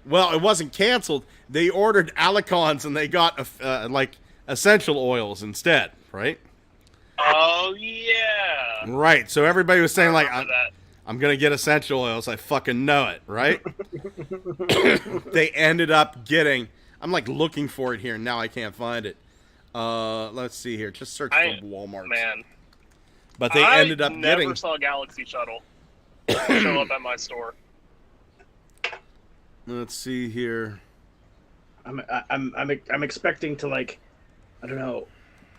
well, it wasn't canceled. They ordered Alicons and they got like essential oils instead, right? Oh, yeah. Right. So everybody was saying like, I'm going to get essential oils. I fucking know it, right? They ended up getting, I'm like looking for it here and now I can't find it. Let's see here. Just search for Walmart. Man, But they ended up never getting. saw Galaxy Shuttle show up at my store. Let's see here. I'm expecting to, like, I don't know,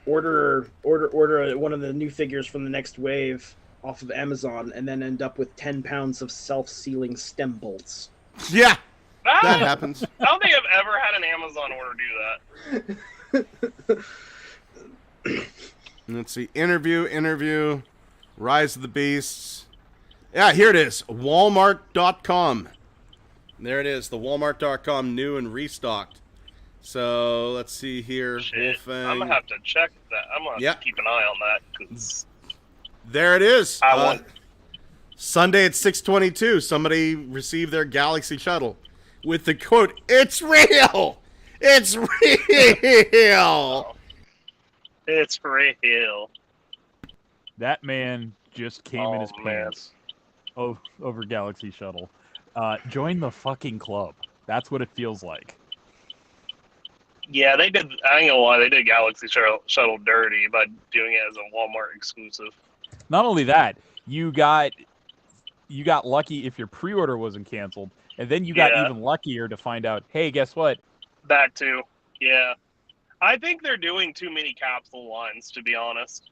order one of the new figures from the next wave off of Amazon, and then end up with 10 pounds of self-sealing stem bolts. Yeah, that happens. I don't think I've ever had an Amazon order do that. Let's see. Interview. Rise of the Beasts. Yeah, here it is. Walmart.com. There it is. The Walmart.com new and restocked. So, let's see here. Shit, Wolfang. I'm gonna have to check that. I'm gonna have to keep an eye on that. 'Cause there it is. I want... Sunday at 6:22. Somebody received their Galaxy Shuttle with the quote, "It's real! It's real!" It's real. That man just came in his pants over Galaxy Shuttle. Join the fucking club. That's what it feels like. Yeah, they did. I ain't gonna lie, they did Galaxy Shuttle dirty by doing it as a Walmart exclusive. Not only that, you got lucky if your pre-order wasn't canceled, and then you got even luckier to find out, hey, guess what? That too. Yeah. I think they're doing too many capsule lines, to be honest.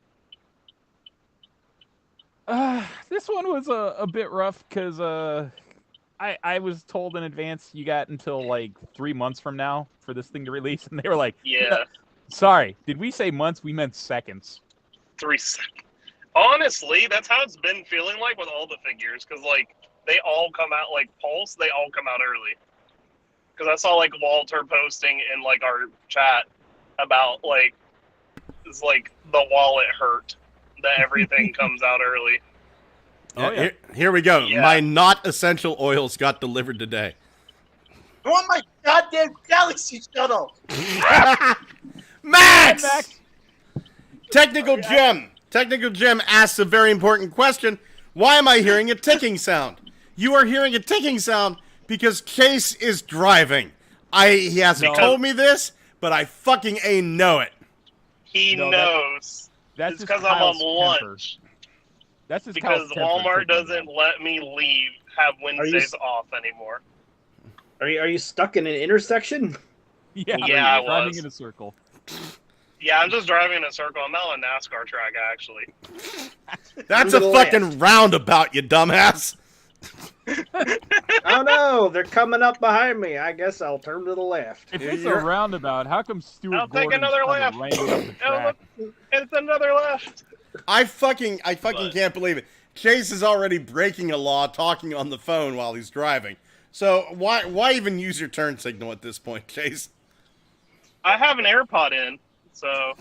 This one was a bit rough because I was told in advance you got until like 3 months from now for this thing to release, and they were like, yeah. Sorry, did we say months? We meant seconds. 3 seconds. Honestly, that's how it's been feeling like with all the figures, because like they all come out like Pulse. They all come out early. Because I saw like Walter posting in like our chat about like it's like the wallet hurt that everything comes out early. Oh, yeah. Here we go. Yeah. My not essential oils got delivered today. I want my goddamn Galaxy Shuttle! Max! Technical Jim asks a very important question. Why am I hearing a ticking sound? You are hearing a ticking sound because Chase is driving. He hasn't told me this, but I fucking know it. He knows. That's it's because I'm on lunch. That's just because Walmart doesn't let me have Wednesdays off anymore. Are you stuck in an intersection? Yeah, I was driving in a circle. Yeah, I'm just driving in a circle. I'm not on a NASCAR track, actually. That's a fucking roundabout, you dumbass. Oh no, they're coming up behind me. I guess I'll turn to the left. If it's a roundabout, how come Stuart I'll take Gordon's another trying left. to wrangle up the track? It's another left. I fucking can't believe it. Chase is already breaking a law talking on the phone while he's driving. So why even use your turn signal at this point, Chase? I have an AirPod in, so...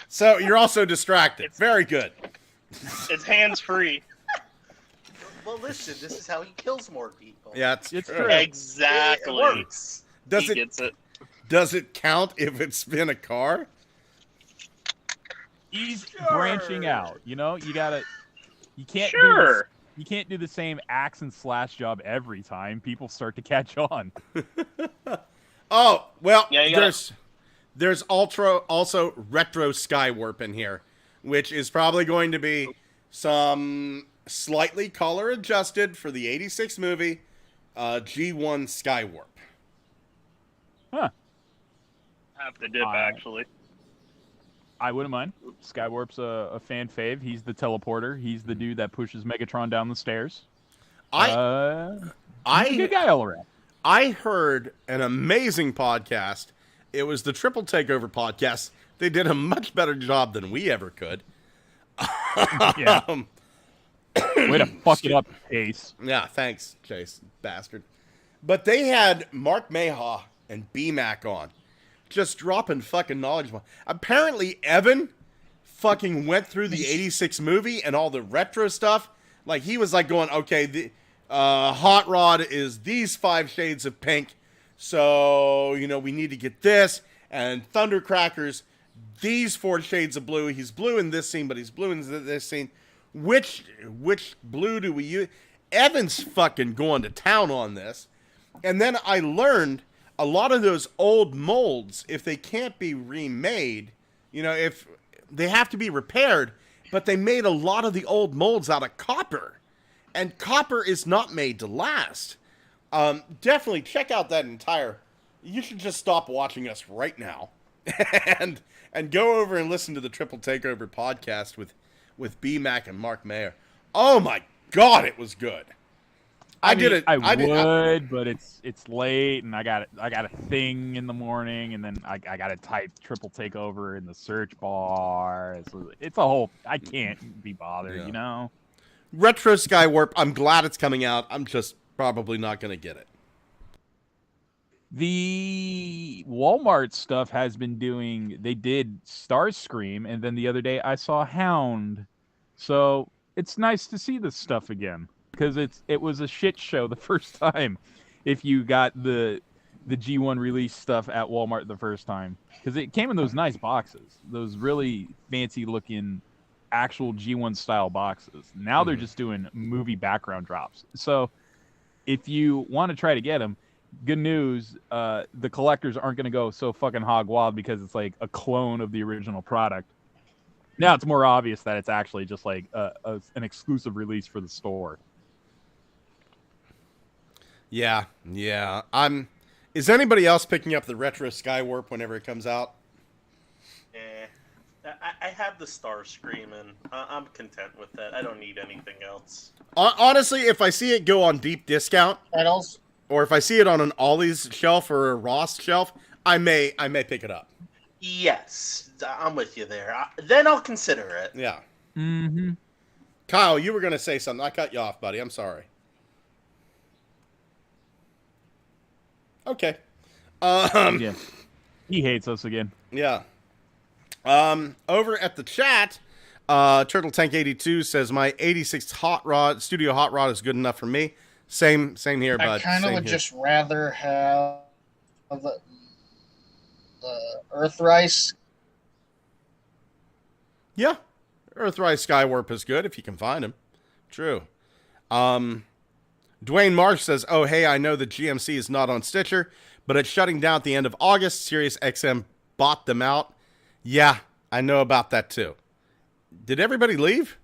So you're also distracted. Very good. It's hands-free. Well, listen, this is how he kills more people. Yeah, it's true. Exactly. It works. He gets it. Does it count if it's been a car? He's branching out. You know, you can't you can't do the same axe and slash job every time. People start to catch on. Oh, well, Yeah, there's also retro Skywarp in here, which is probably going to be some slightly color adjusted for the 86 movie G1 Skywarp. Huh. Have to dip, actually. I wouldn't mind. Skywarp's a fan fave. He's the teleporter. He's the dude that pushes Megatron down the stairs. He's a good guy all around. I heard an amazing podcast. It was the Triple Takeover podcast. They did a much better job than we ever could. Yeah. Way to fuck it up, Ace. Yeah, thanks, Chase, bastard. But they had Mark Mayhaw and BMAC on. Just dropping fucking knowledge. Apparently, Evan fucking went through the 86 movie and all the retro stuff. Like, he was like going, okay, the Hot Rod is these 5 shades of pink. So, you know, we need to get this. And Thundercrackers, these 4 shades of blue. He's blue in this scene, but he's blue in this scene. Which blue do we use? Evan's fucking going to town on this. And then I learned a lot of those old molds, if they can't be remade, if they have to be repaired, but they made a lot of the old molds out of copper, and copper is not made to last. Definitely check out that entire. You should just stop watching us right now, and go over and listen to the Triple Takeover podcast with B-Mac and Mark Mayer. Oh my God, it was good. I would, but it's late, and I got a thing in the morning, and then I got to type Triple Takeover in the search bar. It's a whole. I can't be bothered, Retro Skywarp. I'm glad it's coming out. I'm just probably not going to get it. The Walmart stuff has been doing. They did Starscream, and then the other day I saw Hound. So it's nice to see this stuff again. Because it was a shit show the first time if you got the G1 release stuff at Walmart the first time. Because it came in those nice boxes. Those really fancy looking actual G1 style boxes. Now they're just doing movie background drops. So if you want to try to get them, good news, the collectors aren't going to go so fucking hog wild because it's like a clone of the original product. Now it's more obvious that it's actually just like an exclusive release for the store. Yeah. Is anybody else picking up the Retro Skywarp whenever it comes out? I have the Starscream, and I'm content with that. I don't need anything else. Honestly, if I see it go on deep discount, Titles? or if I see it on an Ollie's shelf or a Ross shelf, I may pick it up. Yes, I'm with you there. Then I'll consider it. Yeah. Mm-hmm. Kyle, you were going to say something. I cut you off, buddy. I'm sorry. Okay. Yeah. He hates us again. Yeah. Over at the chat, Turtle Tank 82 says my 86 studio hot rod is good enough for me. Same here, bud. I kind of would just rather have the Earthrise. Yeah. Earthrise Skywarp is good if you can find him. True. Dwayne Marsh says, oh, hey, I know the GMC is not on Stitcher, but it's shutting down at the end of August. Sirius XM bought them out. Yeah, I know about that too. Did everybody leave?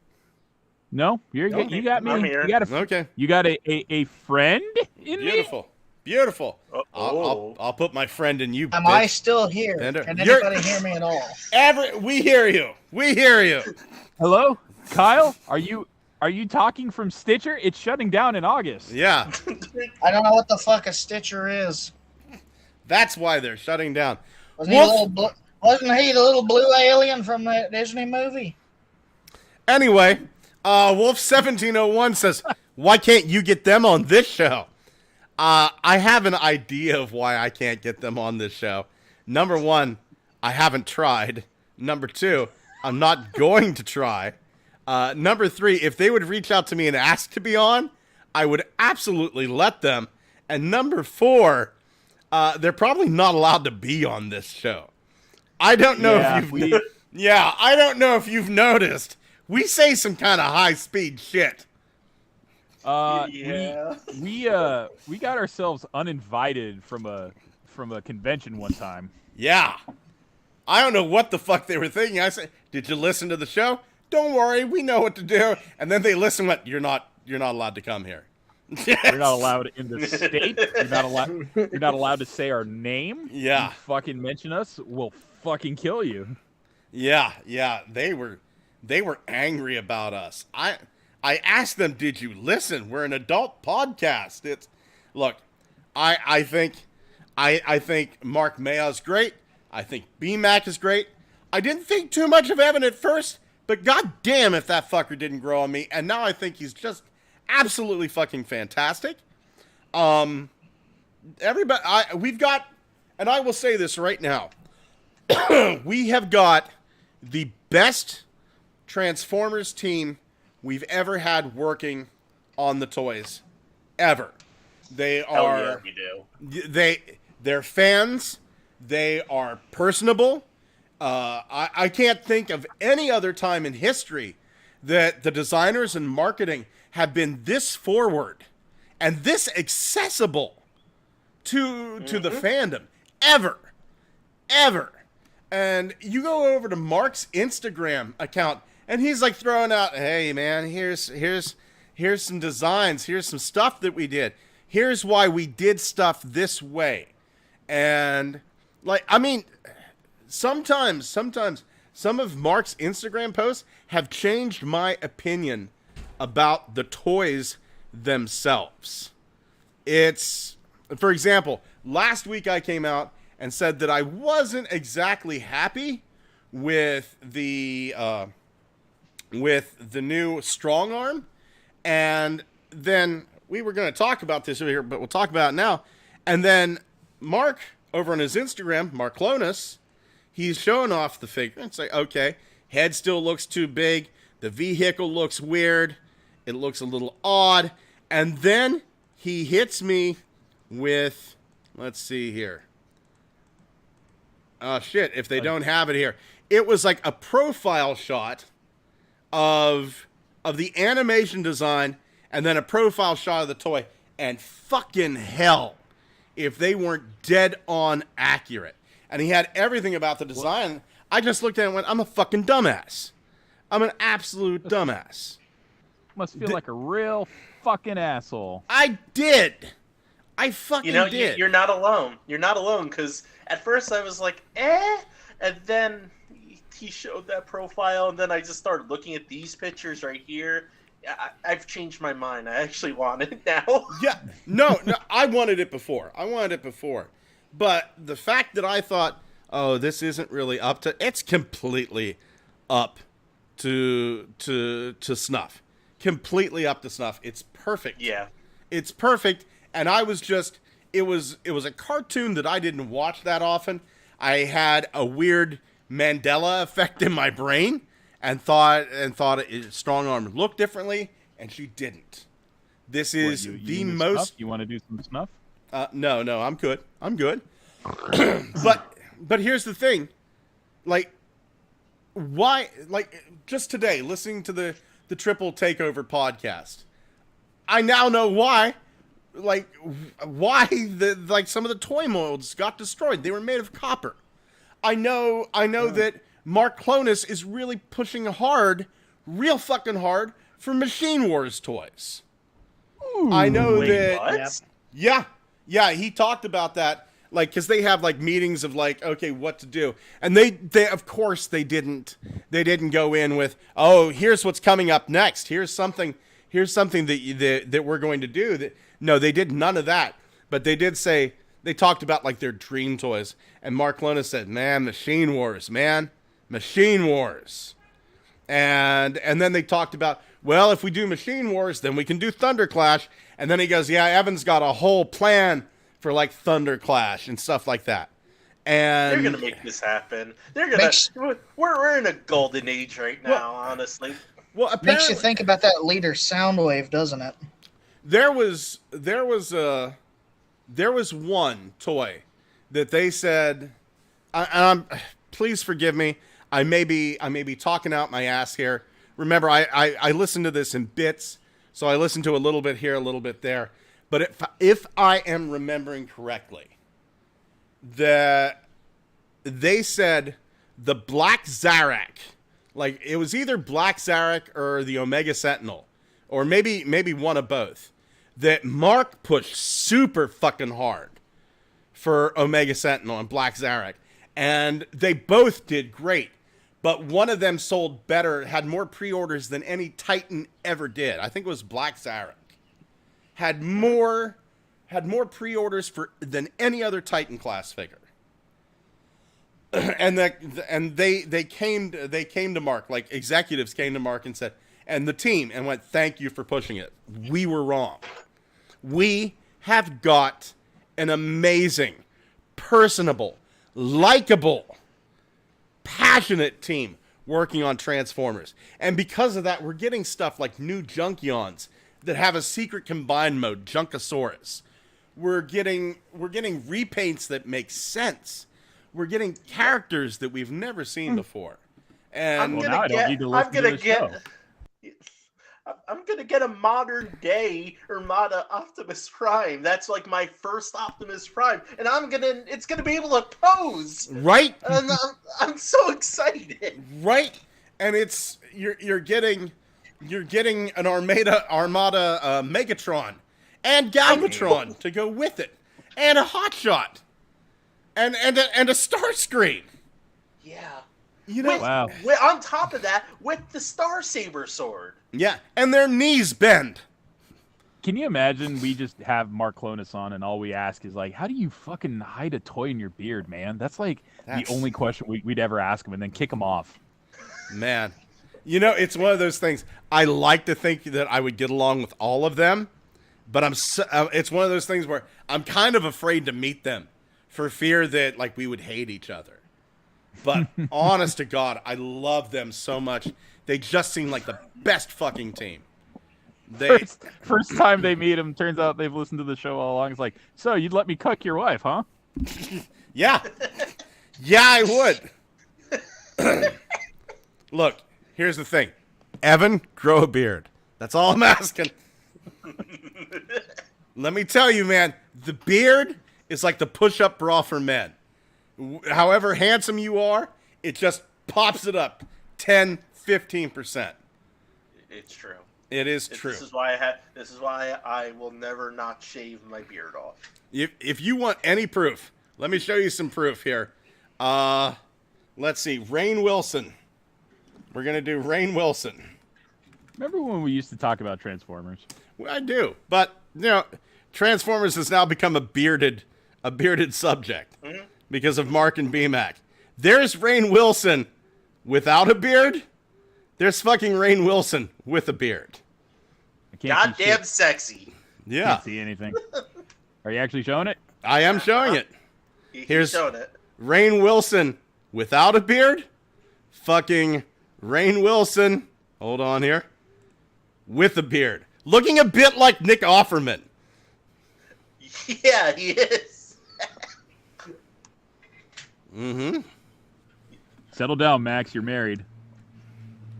No, you got me. I'm here. You got a friend in Beautiful. me? Beautiful. I'll put my friend in you. Am bitch. I still here? Can anybody hear me at all? We hear you. We hear you. Hello, Kyle. Are you talking from Stitcher? It's shutting down in August. Yeah. I don't know what the fuck a Stitcher is. That's why they're shutting down. Wasn't he the little blue alien from the Disney movie? Anyway, Wolf1701 says, why can't you get them on this show? I have an idea of why I can't get them on this show. Number one, I haven't tried. Number two, I'm not going to try. Number three, if they would reach out to me and ask to be on, I would absolutely let them. And number four, they're probably not allowed to be on this show. I don't know I don't know if you've noticed. We say some kind of high-speed shit. Yeah. We got ourselves uninvited from a convention one time. Yeah. I don't know what the fuck they were thinking. I said, did you listen to the show? Don't worry, we know what to do. And then they listen, went, you're not allowed to come here. You're not allowed in the state. You're not allowed to say our name. Yeah. You fucking mention us, we'll fucking kill you. Yeah. They were angry about us. I asked them, did you listen? We're an adult podcast. I think Mark Mayo's great. I think B-Mac is great. I didn't think too much of Evan at first, but goddamn if that fucker didn't grow on me. And now I think he's just absolutely fucking fantastic. Everybody, we've got, and I will say this right now, we have got the best Transformers team we've ever had working on the toys, ever. They are. Hell yeah, we do. They're fans. They are personable. I can't think of any other time in history that the designers and marketing have been this forward and this accessible to the fandom ever. And you go over to Mark's Instagram account, and he's like throwing out, "Hey man, here's some designs, here's some stuff that we did. Here's why we did stuff this way." And like, I mean, sometimes some of Mark's Instagram posts have changed my opinion about the toys themselves. It's, for example, last week I came out and said that I wasn't exactly happy with the new strong arm, and then we were going to talk about this over here, but we'll talk about it now. And then Mark, over on his Instagram, Mark Clonus, he's showing off the figure. It's like, okay, head still looks too big. The vehicle looks weird. It looks a little odd. And then he hits me with, let's see here. Oh, shit, if they don't have it here. It was like a profile shot of the animation design and then a profile shot of the toy. And fucking hell, if they weren't dead on accurate. And he had everything about the design. I just looked at it and went, I'm a fucking dumbass. I'm an absolute dumbass. Must feel like a real fucking asshole. I did. I fucking did. You're not alone. You're not alone, because at first I was like, eh? And then he showed that profile, and then I just started looking at these pictures right here. I've changed my mind. I actually want it now. Yeah. No, I wanted it before. But the fact that I thought, oh, this isn't really up to... It's completely up to snuff. Completely up to snuff. It's perfect. Yeah. It's perfect. And I was just... It was a cartoon that I didn't watch that often. I had a weird Mandela effect in my brain and thought Strong Arm looked differently, and she didn't. This is the most... Snuff? You want to do some snuff? No, I'm good. But here's the thing. Like, why... Like, just today, listening to the Triple Takeover podcast, I now know why... Like, why some of the toy molds got destroyed. They were made of copper. I know that Mark Clonus is really pushing hard, real fucking hard, for Machine Wars toys. Ooh, I know that... What? Yeah, he talked about that, like, because they have, like, meetings of, like, okay, what to do. And they of course, they didn't go in with, oh, here's what's coming up next. Here's something that we're going to do. No, they did none of that. But they did say, they talked about, like, their dream toys. And Mark Clonus said, man, Machine Wars, man. Machine Wars. And then they talked about, well, if we do Machine Wars, then we can do Thunder Clash. And then he goes, yeah, Evan's got a whole plan for, like, Thunder Clash and stuff like that. And they're gonna make this happen. We're in a golden age right now, honestly. Well, apparently, makes you think about that leader Soundwave, doesn't it? There was one toy that they said, please forgive me, I may be talking out my ass here. Remember, I listened to this in bits, so I listened to a little bit here, a little bit there. But if I am remembering correctly, that they said the Black Zarak, like it was either Black Zarak or the Omega Sentinel, or maybe one of both, that Mark pushed super fucking hard for Omega Sentinel and Black Zarak. And they both did great. But one of them sold better, had more pre-orders than any Titan ever did. I think it was Black Zarak. Had more pre-orders than any other Titan class figure. And they came to Mark, like executives came to Mark and said, and the team, and went, thank you for pushing it. We were wrong. We have got an amazing, personable, likable, passionate team working on Transformers. And because of that, we're getting stuff like new Junkions that have a secret combined mode, Junkosaurus. We're getting repaints that make sense. We're getting characters that we've never seen before. And I'm gonna get I'm gonna get a modern day Armada Optimus Prime. That's like my first Optimus Prime, and it's gonna be able to pose. Right? And I'm so excited. Right? And you're getting an Armada Megatron and Galvatron to go with it, and a Hotshot, and a Starscream. Yeah. You know, Wow. On top of that, with the Star Saber sword. Yeah, and their knees bend. Can you imagine we just have Mark Clonus on and all we ask is like, how do you fucking hide a toy in your beard, man? That's like the only question we'd ever ask him, and then kick him off. Man, you know, it's one of those things. I like to think that I would get along with all of them, but it's one of those things where I'm kind of afraid to meet them for fear that like we would hate each other. But honest to God, I love them so much. They just seem like the best fucking team. First time they meet him, turns out they've listened to the show all along. It's like, so you'd let me cuck your wife, huh? Yeah. Yeah, I would. Look, here's the thing. Evan, grow a beard. That's all I'm asking. Let me tell you, man, the beard is like the push-up bra for men. However handsome you are, it just pops it up 10, 15%. It's true. It is true. This is why I will never not shave my beard off. If you want any proof, let me show you some proof here. Let's see. Rainn Wilson. We're going to do Rainn Wilson. Remember when we used to talk about Transformers? Well, I do. But, you know, Transformers has now become a bearded subject because of Mark and BMAC. There's Rainn Wilson without a beard. There's fucking Rainn Wilson with a beard. Goddamn sexy. Yeah. Can't see anything. Are you actually showing it? I am showing it. Here's showing it. Rainn Wilson without a beard. Fucking Rainn Wilson. Hold on here. With a beard. Looking a bit like Nick Offerman. Yeah, he is. Mm-hmm. Settle down, Max. You're married.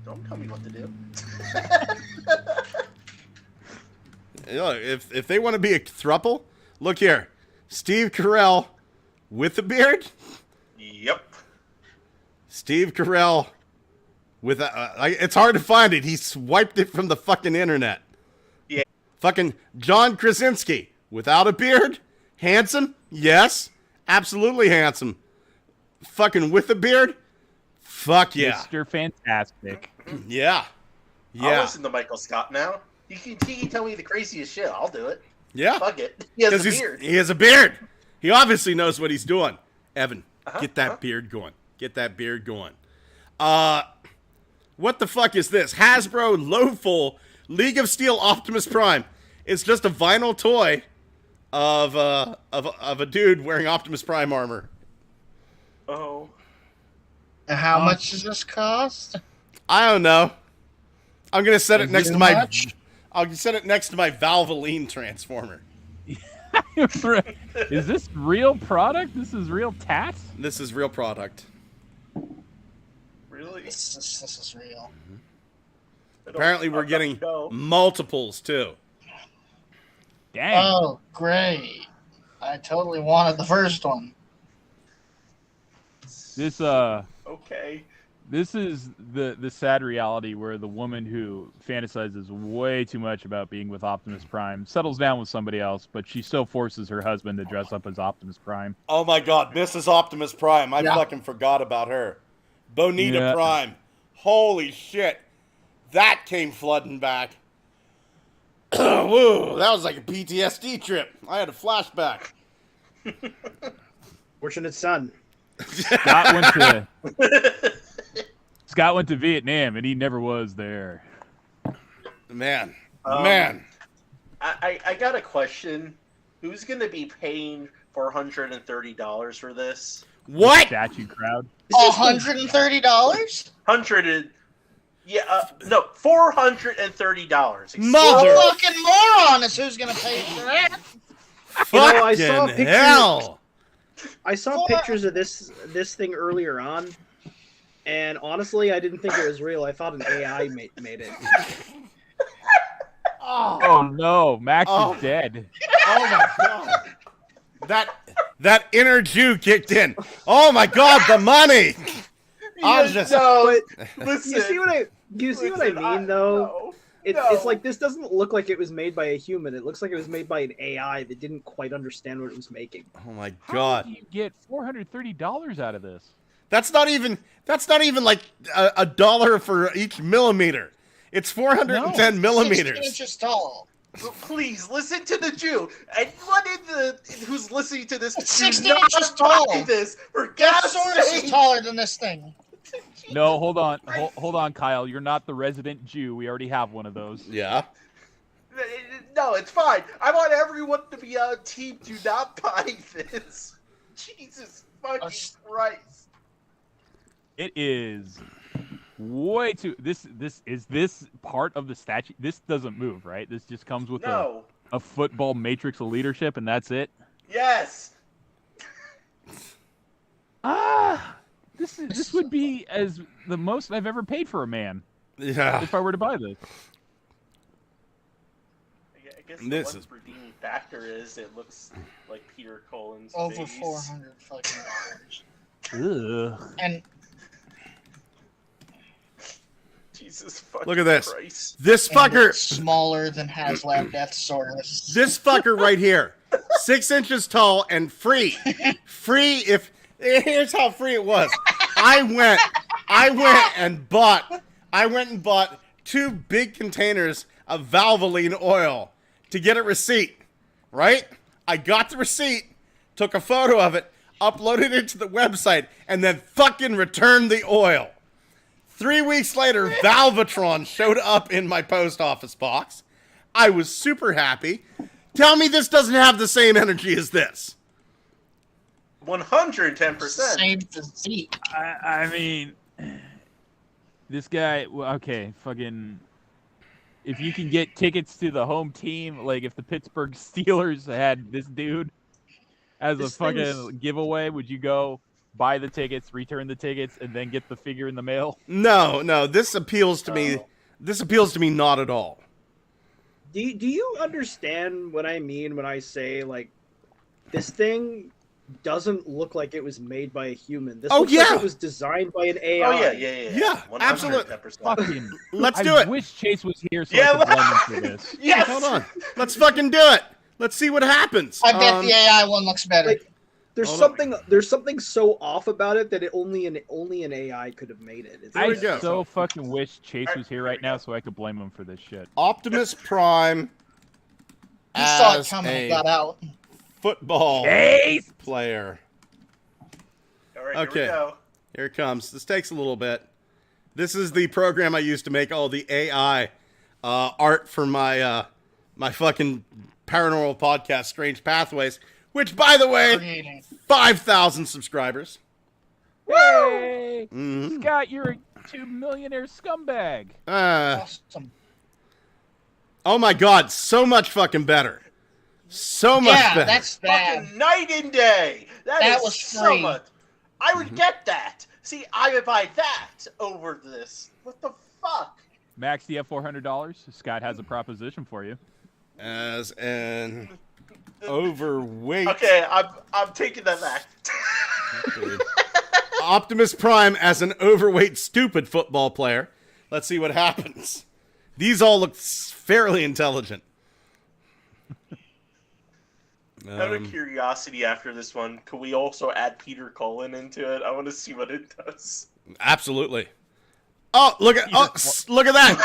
Don't tell me what to do. You know, if they want to be a throuple, look here. Steve Carell with a beard. Yep. Steve Carell with it's hard to find it. He swiped it from the fucking internet. Yeah. Fucking John Krasinski without a beard. Handsome? Yes. Absolutely handsome. Fucking with a beard? Fuck yeah. Mr. Fantastic. Yeah. Yeah. I'll listen to Michael Scott now. He can tell me the craziest shit. I'll do it. Yeah. Fuck it. He has a beard. He has a beard. He obviously knows what he's doing. Evan, get that beard going. Get that beard going. What the fuck is this? Hasbro Low-Full League of Steel Optimus Prime. It's just a vinyl toy of a dude wearing Optimus Prime armor. Oh. How much does this cost? I don't know. I'm gonna set it next to my. Much? I'll set it next to my Valvoline Transformer. Is this real product? This is real tat? This is real product. Really? This is real. Apparently, we're getting multiples too. Dang. Oh, great! I totally wanted the first one. This Okay. This is the sad reality where the woman who fantasizes way too much about being with Optimus Prime settles down with somebody else, but she still forces her husband to dress up as Optimus Prime. Oh my God, Mrs. Optimus Prime! I fucking forgot about her. Bonita Prime. Holy shit, that came flooding back. Woo, that was like a PTSD trip. I had a flashback. Fortunate son. Scott went to Vietnam, and he never was there. Man. I got a question. Who's going to be paying $430 for this? What? The statue crowd. $130? $430. Mother fucking moron is who's gonna pay for that. I saw pictures. Hell. I saw pictures of this thing earlier on, and honestly, I didn't think it was real. I thought an AI made it. Oh no, Max Oh. is dead. Oh my god. That inner Jew kicked in. Oh my god, the money. I'm just No, But listen. you see what I mean, though? It's like this doesn't look like it was made by a human. It looks like it was made by an AI that didn't quite understand what it was making. Oh my How god. do you get $430 out of this? That's not even like a dollar for each millimeter. It's 410 16 millimeters. inches tall. Please listen to the Jew. Anyone who's listening to this, It's do 16 not inches tall. buy this. For That God's sword is sake. taller than this thing. No, hold on. Hold on, Kyle. You're not the resident Jew. We already have one of those. Yeah. No, it's fine. I want everyone to be on team. Do not buy this. Jesus fucking Christ. It is way too. This is this part of the statue. This doesn't move, right? This just comes with No. a football matrix of leadership, and that's it. Yes. This would be as the most I've ever paid for a man Yeah. if I were to buy this. I guess This the is- one redeeming factor is it looks like Peter Cullen's Over face. $400 fucking dollars. Ugh. And Jesus fucking Look at this. Christ. This and fucker. it's smaller than HasLab Deathsaurus. This fucker right here. 6 inches tall and free. Free if here's how free it was. I went and bought 2 big containers of Valvoline oil to get a receipt. Right? I got the receipt, took a photo of it, uploaded it to the website, and then fucking returned the oil. 3 weeks later, Valvetron showed up in my post office box. I was super happy. Tell me this doesn't have the same energy as this. 110%. Same physique. I mean, this guy. Well, okay, fucking. If you can get tickets to the home team, like if the Pittsburgh Steelers had this dude as a This fucking thing's- giveaway, would you go buy the tickets, return the tickets, and then get the figure in the mail? No, this appeals to me. This appeals to me not at all. Do you understand what I mean when I say, like, this thing doesn't look like it was made by a human? This Oh, looks like yeah. it was designed by an AI. Oh yeah. Yeah, absolutely. 110%. Fucking. Let's I do it. wish Chase was here so Yeah, I could blame him for this. Yes. Hold on. Let's fucking do it. Let's see what happens. I bet the AI one looks better. Like, there's something so off about it that only an AI could have made it. It's I we go. so fucking wish Chase was here right now so I could blame him for this shit. Optimus Prime You saw it as coming and a got out. football Chase! player. All right, Okay. here we go. Here it comes. This takes a little bit. This is the program I used to make all the AI art for my my fucking paranormal podcast, Strange Pathways, which, by the way, Creating. 5,000 subscribers. Hey! Mhm. Scott, you're a $2 millionaire scumbag. Awesome. Oh my god, so much fucking better. So much Yeah, better. that's bad. Fucking night and day. That That was is so free. much. I would get that. See, I would buy that over this. What the fuck? Max, do you have $400? Scott has a proposition for you. As an overweight Okay, I'm taking that back. dude. Optimus Prime as an overweight stupid football player. Let's see what happens. These all look fairly intelligent. Out of curiosity, after this one, could we also add Peter Cullen into it? I want to see what it does. Absolutely. Oh, look at look at that.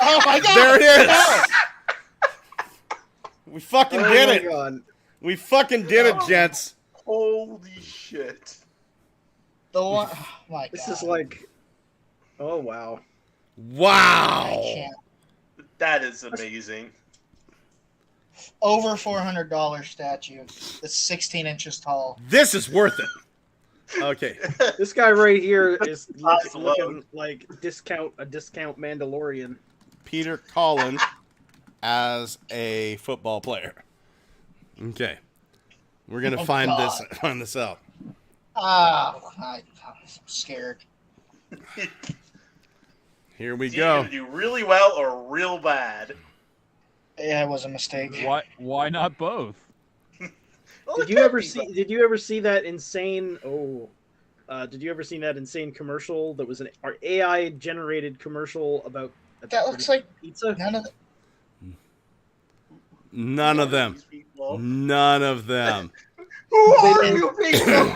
Oh my god! There it is. We fucking Oh did my it. God. We fucking did it, gents. Holy shit! The one, oh my god. This is like, oh wow. I Wow. can't. That is amazing. Over $400 statue. It's 16 inches tall. This is worth it. Okay. This guy right here is That's looking alone. like a discount Mandalorian. Peter Cullen as a football player. Okay. We're going to Oh, find God. this out. I'm scared. Here we It's either go. gonna do really well or real bad. Yeah, it was a mistake. Why not both? Well, Did it you ever could be, see? Did you ever see that insane? Did you ever see that insane commercial that was an AI generated commercial about That looks like pizza? None of them. None of them. Who are you people?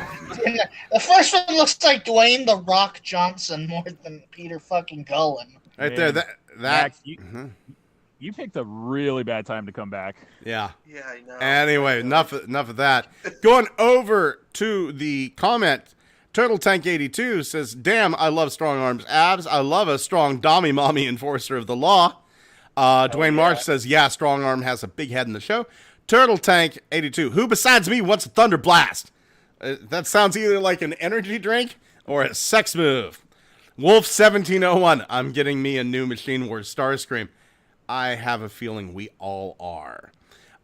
The first one looks like Dwayne the Rock Johnson more than Peter fucking Cullen. Right Man, there. That. Max, you picked a really bad time to come back. Yeah. Yeah, I know. Anyway, enough of that. Going over to the comment, Turtle Tank 82 says, "Damn, I love strong arms abs. I love a strong dommy mommy enforcer of the law." Dwayne Marsh says, "Yeah, strong arm has a big head in the show." Turtle Tank 82, who besides me wants a Thunder Blast? That sounds either like an energy drink or a sex move. Wolf 1701, I'm getting me a new Machine Wars Starscream. I have a feeling we all are.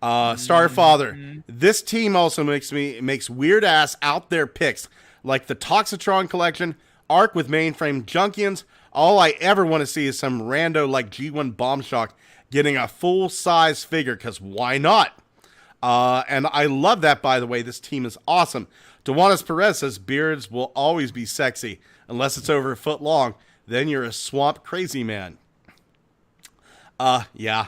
Starfather, this team also makes weird ass out there picks like the Toxitron collection, Arc with mainframe Junkians. All I ever want to see is some rando like G1 Bombshock getting a full size figure, because why not? And I love that, by the way. This team is awesome. Dewanis Perez says beards will always be sexy unless it's over a foot long. Then you're a swamp crazy man. Yeah.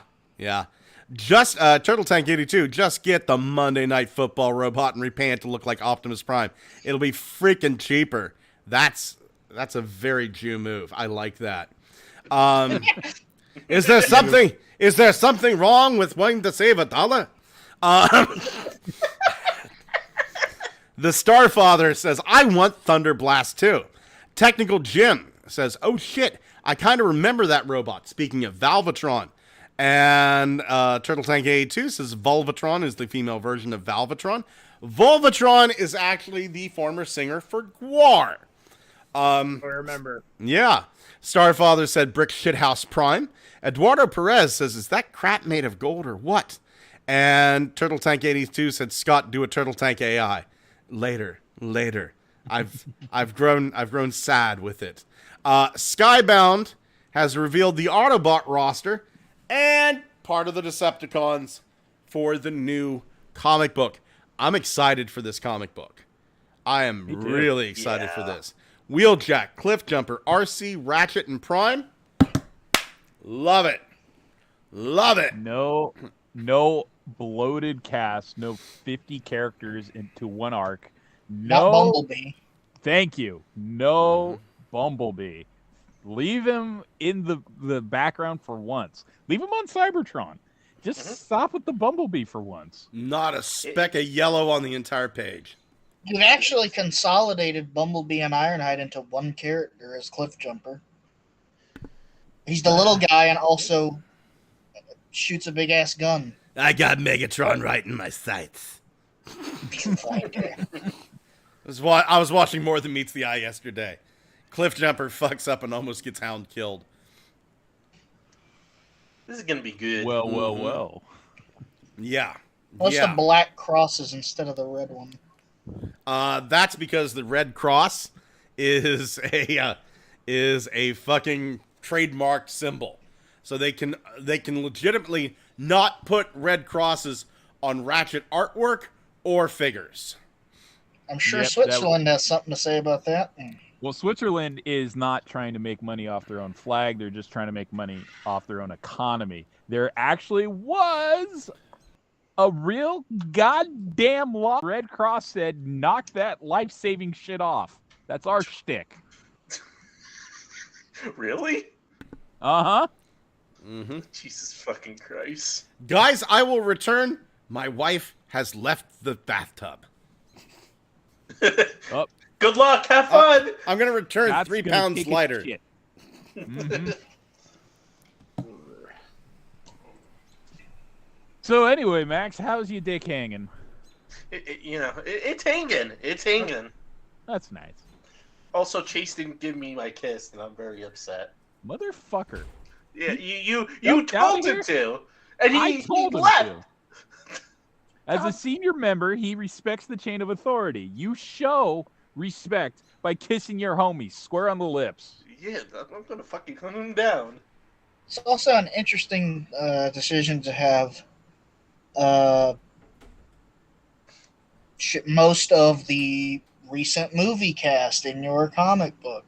Just Turtle Tank 82. Just get the Monday Night Football robot and repaint to look like Optimus Prime. It'll be freaking cheaper. That's a very Jew move. I like that. Is there something wrong with wanting to save $1? The Starfather says, "I want Thunder Blast too." Technical Jim says, "Oh shit, I kind of remember that robot." Speaking of Valvatron. And Turtle Tank 82 says Vulvatron is the female version of Valvatron. Vulvatron is actually the former singer for Gwar. I remember. Yeah. Starfather said Brick Shithouse Prime. Eduardo Perez says, "Is that crap made of gold or what?" And Turtle Tank 82 said, "Scott, do a Turtle Tank AI." Later. I've grown sad with it. Skybound has revealed the Autobot roster and part of the Decepticons for the new comic book. I'm excited for this comic book. I am really excited for this. Wheeljack, Cliffjumper, RC, Ratchet, and Prime. Love it. No bloated cast, no 50 characters into one arc. Not Bumblebee. Thank you. No Bumblebee. Leave him in the background for once. Leave him on Cybertron. Just stop with the Bumblebee for once. Not a speck of yellow on the entire page. You've actually consolidated Bumblebee and Ironhide into one character as Cliffjumper. He's the little guy and also shoots a big ass gun. I got Megatron right in my sights. I was watching More Than Meets the Eye yesterday. Cliffjumper fucks up and almost gets Hound killed. This is gonna be good. Well. Yeah. What's the black crosses instead of the red one? That's because the Red Cross is a fucking trademarked symbol. So they can legitimately not put red crosses on Ratchet artwork or figures. I'm sure Switzerland has something to say about that. Well, Switzerland is not trying to make money off their own flag. They're just trying to make money off their own economy. There actually was a real goddamn law. Red Cross said, knock that life-saving shit off. That's our shtick. Really? Uh-huh. Mm-hmm. Jesus fucking Christ. Guys, I will return. My wife has left the bathtub. Oh. Good luck. Have fun. I'm going to return 3 pounds lighter. Mm-hmm. So anyway, Max, how's your dick hanging? It's hanging. It's hanging. That's nice. Also, Chase didn't give me my kiss, and I'm very upset. Motherfucker. Yeah, you told him to, and he told him left. to. As a senior member, he respects the chain of authority. You show respect by kissing your homies square on the lips. Yeah, I'm gonna fucking hunt him down. It's also an interesting decision to have uh, most of the recent movie cast in your comic book.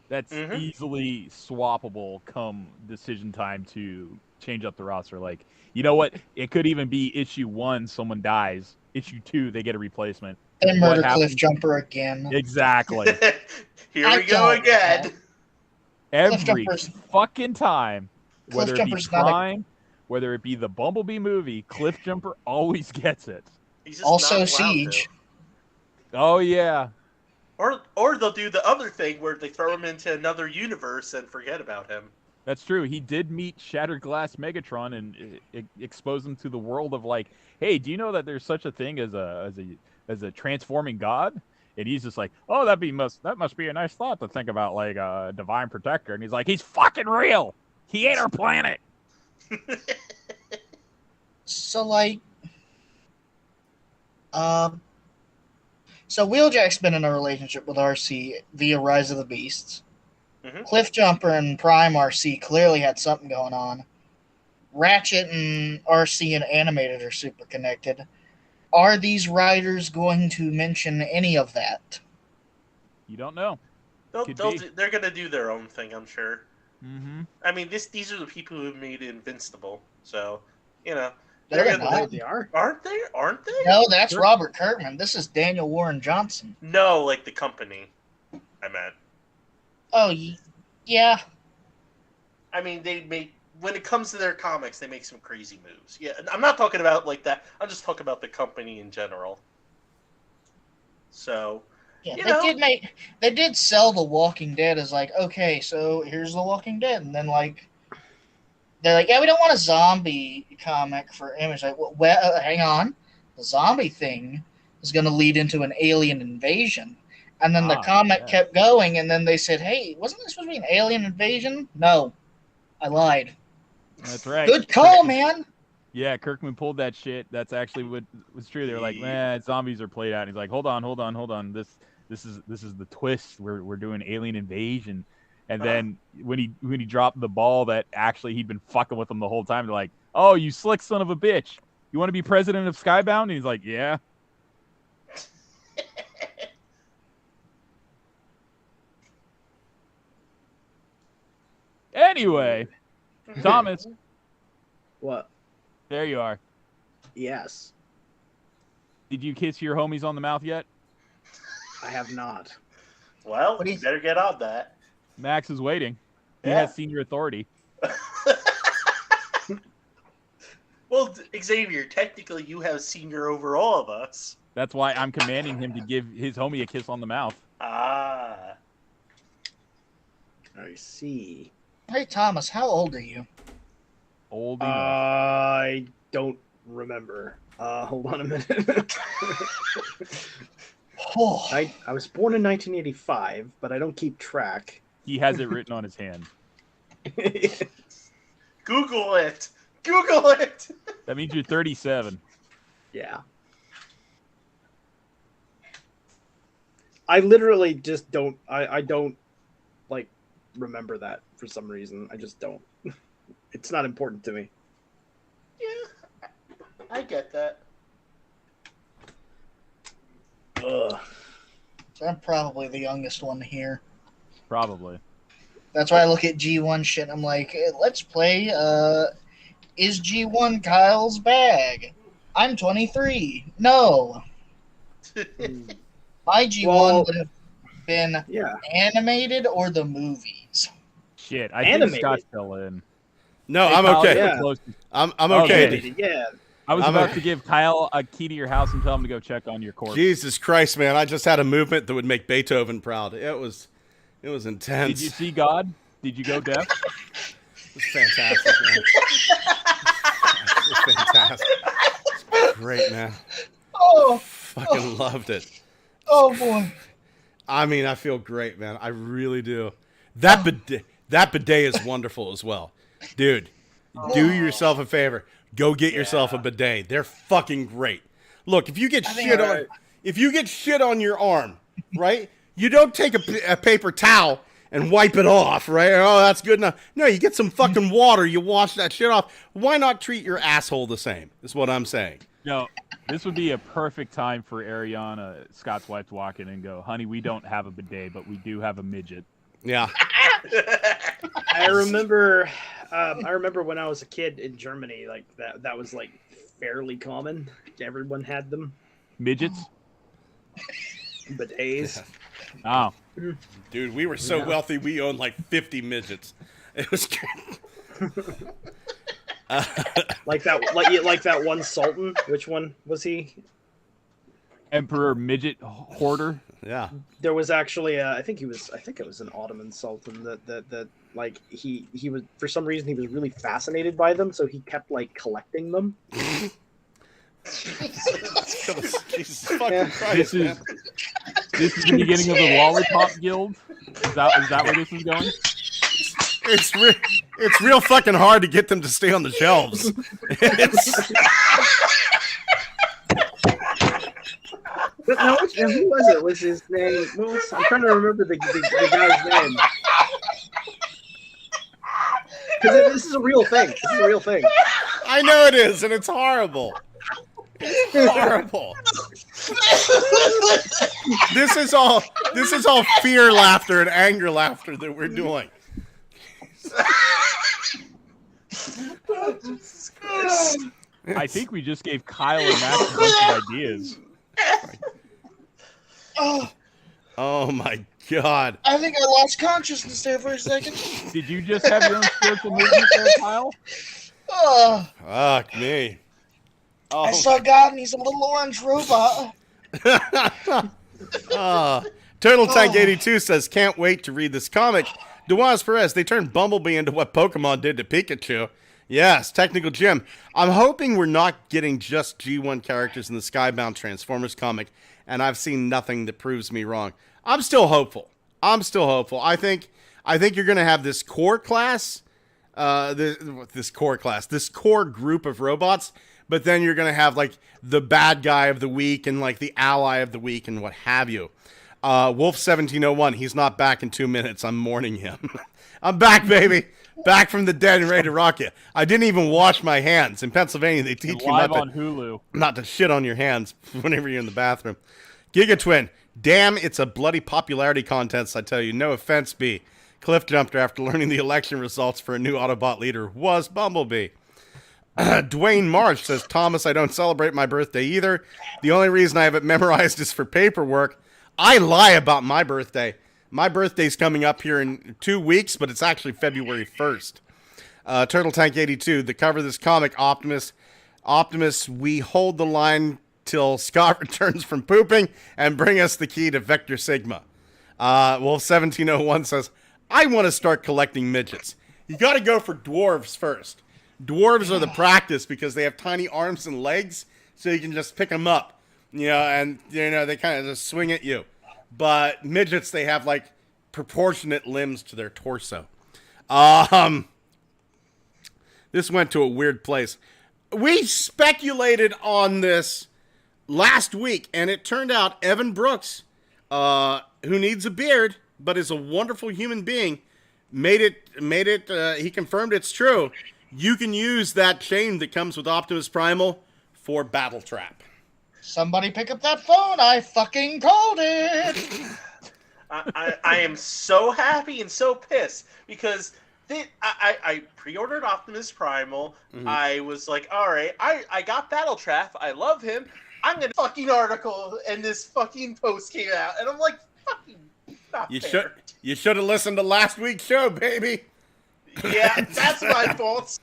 That's easily swappable come decision time to change up the roster. Like, you know what? It could even be issue 1, someone dies. Issue 2, they get a replacement. They murder Cliff Jumper again. Exactly. Here we go again. Every fucking time. Whether it be Jumper's Prime, whether it be the Bumblebee movie, Cliff Jumper always gets it. He's just Also not allowed Siege. to. Oh, yeah. Or they'll do the other thing where they throw him into another universe and forget about him. That's true. He did meet Shattered Glass Megatron and expose him to the world of like, hey, do you know that there's such a thing as a transforming god? And he's just like, oh, that must be a nice thought to think about, like a divine protector. And he's like, he's fucking real. He ate our planet. So like, so Wheeljack's been in a relationship with RC via Rise of the Beasts. Cliff Jumper and Prime RC clearly had something going on. Ratchet and RC and Animated are super connected. Are these writers going to mention any of that? You don't know. They're going to do their own thing, I'm sure. Mm-hmm. I mean, these are the people who have made Invincible, so you know They are. Aren't they? Aren't they? No, that's Robert Kirkman. This is Daniel Warren Johnson. No, like the company. I meant. Oh, yeah. I mean, when it comes to their comics, they make some crazy moves. Yeah, I'm not talking about like that. I'm just talking about the company in general. So, yeah, they did sell The Walking Dead as like, okay, so here's The Walking Dead, and then like they're like, yeah, we don't want a zombie comic for Image. Like, well, hang on, the zombie thing is going to lead into an alien invasion. And then the comic kept going, and then they said, hey, wasn't this supposed to be an alien invasion? No, I lied. That's right. Good call, man. Yeah, Kirkman pulled that shit. That's actually what was true. They were like, man, zombies are played out. And he's like, hold on. This is the twist. We're doing alien invasion. And then when he dropped the ball that actually he'd been fucking with them the whole time, they're like, oh, you slick son of a bitch. You want to be president of Skybound? And he's like, yeah. Anyway, Thomas. What? There you are. Yes. Did you kiss your homies on the mouth yet? I have not. Well, you better get on that. Max is waiting. He Yeah. has senior authority. Well, Xavier, technically you have senior over all of us. That's why I'm commanding him to give his homie a kiss on the mouth. Ah. I see. Hey, Thomas, how old are you? Old enough. I don't remember. Hold on a minute. I was born in 1985, but I don't keep track. He has it written on his hand. Google it. Google it. That means you're 37. Yeah. I literally just don't. I don't like remember that for some reason. I just don't. It's not important to me. Yeah, I get that. Ugh. So I'm probably the youngest one here. Probably. That's why I look at G1 shit and I'm like, hey, let's play, is G1 Kyle's bag? I'm 23. No. My G1 would have been animated or the movies. Shit, I think Scott fell in. No, Hey, I'm Kyle, okay. you're close. I'm okay. Yeah. I was I'm about a- to give Kyle a key to your house and tell him to go check on your corpse. Jesus Christ, man! I just had a movement that would make Beethoven proud. It was intense. Did you see God? Did you go deaf? It was fantastic, man. It was fantastic. It's great, man. Oh, Fucking loved it. oh boy. I mean, I feel great, man. I really do. That bidet is wonderful as well, dude. Do yourself a favor. Go get yourself a bidet. They're fucking great. Look, if you get shit on your arm, right? You don't take a paper towel and wipe it off, right? Oh, that's good enough. No, you get some fucking water, you wash that shit off. Why not treat your asshole the same? Is what I'm saying. No, this would be a perfect time for Ariana, Scott's wife, to walk in and go, "Honey, we don't have a bidet, but we do have a midget." Yeah. I remember when I was a kid in Germany, like that was like fairly common. Everyone had them. Midgets? Bidets. Oh. Dude, we were so wealthy, we owned like 50 midgets. It was like that one sultan. Which one was he? Emperor Midget Hoarder. Yeah. There was actually I think it was an Ottoman sultan that like he was, for some reason he was really fascinated by them, so he kept like collecting them. Jesus fucking Christ, this is the beginning of the Lollipop Guild? Is that where this is going? It's real fucking hard to get them to stay on the shelves. But no, who was it? Was his name? I'm trying to remember the guy's name. Because this is a real thing. This is a real thing. I know it is, and it's horrible. It's horrible. This is all fear laughter and anger laughter that we're doing. I think we just gave Kyle and Max a bunch of ideas. Oh my god. I think I lost consciousness there for a second. Did you just have your own spiritual movement there, Kyle? Oh, Fuck me. I saw God and he's a little orange robot. Turtle Tank 82 says, can't wait to read this comic. Duaz Perez, they turned Bumblebee into what Pokemon did to Pikachu. Yes, Technical Jim. I'm hoping we're not getting just G1 characters in the Skybound Transformers comic, and I've seen nothing that proves me wrong. I'm still hopeful. I think you're going to have this core class, this core group of robots, but then you're going to have like the bad guy of the week and like the ally of the week and what have you. Wolf 1701, he's not back in 2 minutes. I'm mourning him. I'm back, baby. Back from the dead and ready to rock you. I didn't even wash my hands. In Pennsylvania, they teach you not to shit on your hands whenever you're in the bathroom. Giga Twin, damn, it's a bloody popularity contest, I tell you. No offense, B. Cliff jumped after learning the election results for a new Autobot leader was Bumblebee. Dwayne Marsh says, Thomas, I don't celebrate my birthday either. The only reason I have it memorized is for paperwork. I lie about my birthday. My birthday's coming up here in 2 weeks, but it's actually February 1st. Turtle Tank 82, the cover of this comic, Optimus, we hold the line till Scott returns from pooping and bring us the key to Vector Sigma. Wolf 1701 says, I want to start collecting midgets. You got to go for dwarves first. Dwarves are the practice because they have tiny arms and legs, so you can just pick them up. And they kind of just swing at you. But midgets, they have like proportionate limbs to their torso. This went to a weird place. We speculated on this last week, and it turned out Evan Brooks, who needs a beard but is a wonderful human being, made it. He confirmed it's true. You can use that chain that comes with Optimus Primal for Battle Trap. Somebody pick up that phone. I fucking called it. I am so happy and so pissed because I pre-ordered Optimus Primal. Mm-hmm. I was like, all right, I got Battle Trap. I love him. I'm going to fucking article, and this fucking post came out. And I'm like, fucking not fair. You should have listened to last week's show, baby. Yeah, that's my fault.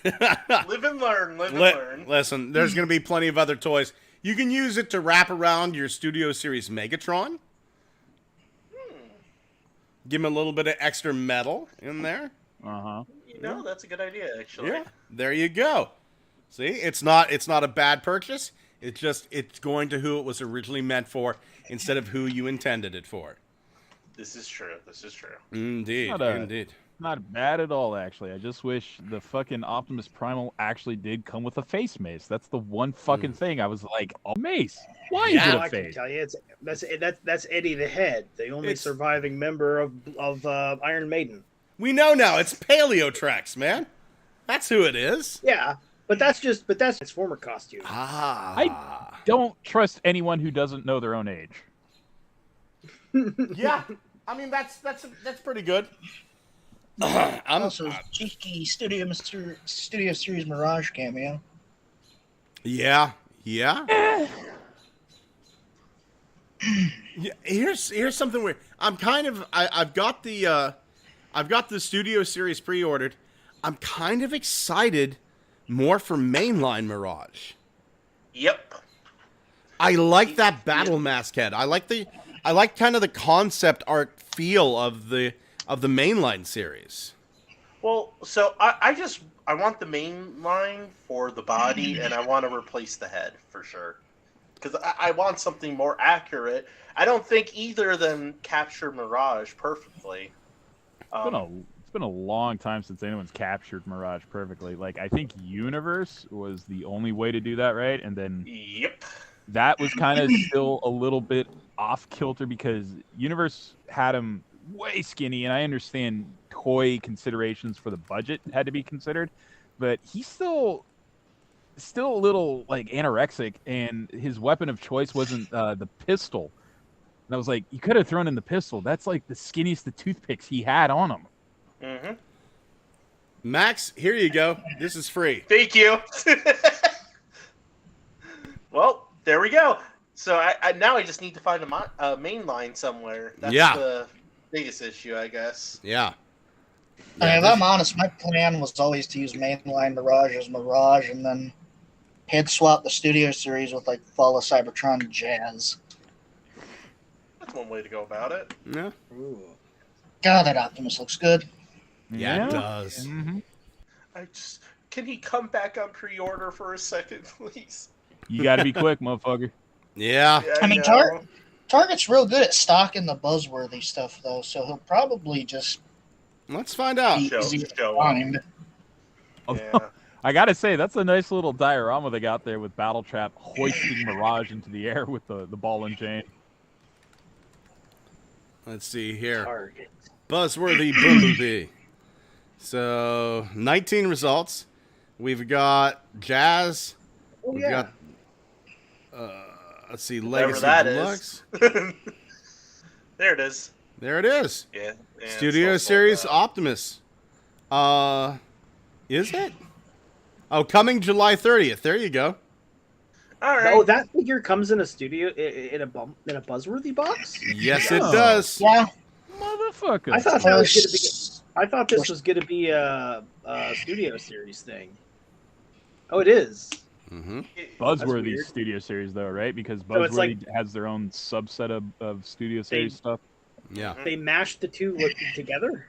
Live and learn. Listen, there's going to be plenty of other toys. You can use it to wrap around your Studio Series Megatron. Give him a little bit of extra metal in there. That's a good idea, actually. Yeah, there you go. See, it's not a bad purchase. It's going to who it was originally meant for instead of who you intended it for. This is true. Indeed. not bad at all, actually. I just wish the fucking Optimus Primal actually did come with a face mace. That's the one fucking thing I was like, oh, mace. Why is it a I can face? tell you, that's Eddie the Head, the only surviving member of Iron Maiden. We know now. It's Paleotrex, man. That's who it is. Yeah, but that's his former costume. Ah. I don't trust anyone who doesn't know their own age. Yeah. I mean, that's pretty good. Also, cheeky Studio Series Mirage cameo. Yeah. Yeah. Yeah. Here's something weird. I've got the Studio Series pre-ordered. I'm kind of excited more for mainline Mirage. Yep. I like that battle mask head. I like kind of the concept art feel of the mainline series. Well, so I want the main line for the body, and I want to replace the head for sure, because I want something more accurate. I don't think either of them capture Mirage perfectly. It's been a long time since anyone's captured Mirage perfectly. Like, I think Universe was the only way to do that, right? And then Yep. that was kind of still a little bit off kilter because Universe had him way skinny, and I understand toy considerations for the budget had to be considered, but he's still a little like anorexic, and his weapon of choice wasn't the pistol. And I was like, you could have thrown in the pistol. That's like the skinniest of toothpicks he had on him. Mm-hmm. Max, here you go. This is free. Thank you. Well, there we go. So I now I just need to find a main line somewhere. That's the biggest issue, I guess. Yeah. I mean, if I'm honest, my plan was always to use mainline Mirage as Mirage and then head swap the Studio Series with like Fall of Cybertron Jazz. That's one way to go about it. Yeah. Ooh. God, that Optimus looks good. Yeah, it does. Mm-hmm. Can he come back on pre-order for a second, please? You got to be quick, motherfucker. Yeah. I mean, Target's real good at stocking the buzzworthy stuff, though, so he'll probably just Let's find out. be easy to find. Yeah. I gotta say, that's a nice little diorama they got there with Battletrap hoisting Mirage into the air with the ball and chain. Let's see here. Target. Buzzworthy Bumblebee. So, 19 results. We've got Jazz. Oh, We've yeah. got, let's see, Whatever Legacy that Deluxe. is. There it is. There it is. Yeah. Studio Series Optimus. Is it? Oh, coming July 30th. There you go. All right. Oh, that figure comes in a in a Buzzworthy box? Yes, it does. Yeah. Motherfucker. I thought this was gonna be a Studio Series thing. Oh, it is. Mm-hmm. Buzzworthy Studio Series, though, right? Because So it's Buzzworthy has their own subset of Studio Series stuff. Yeah. They mashed the two together.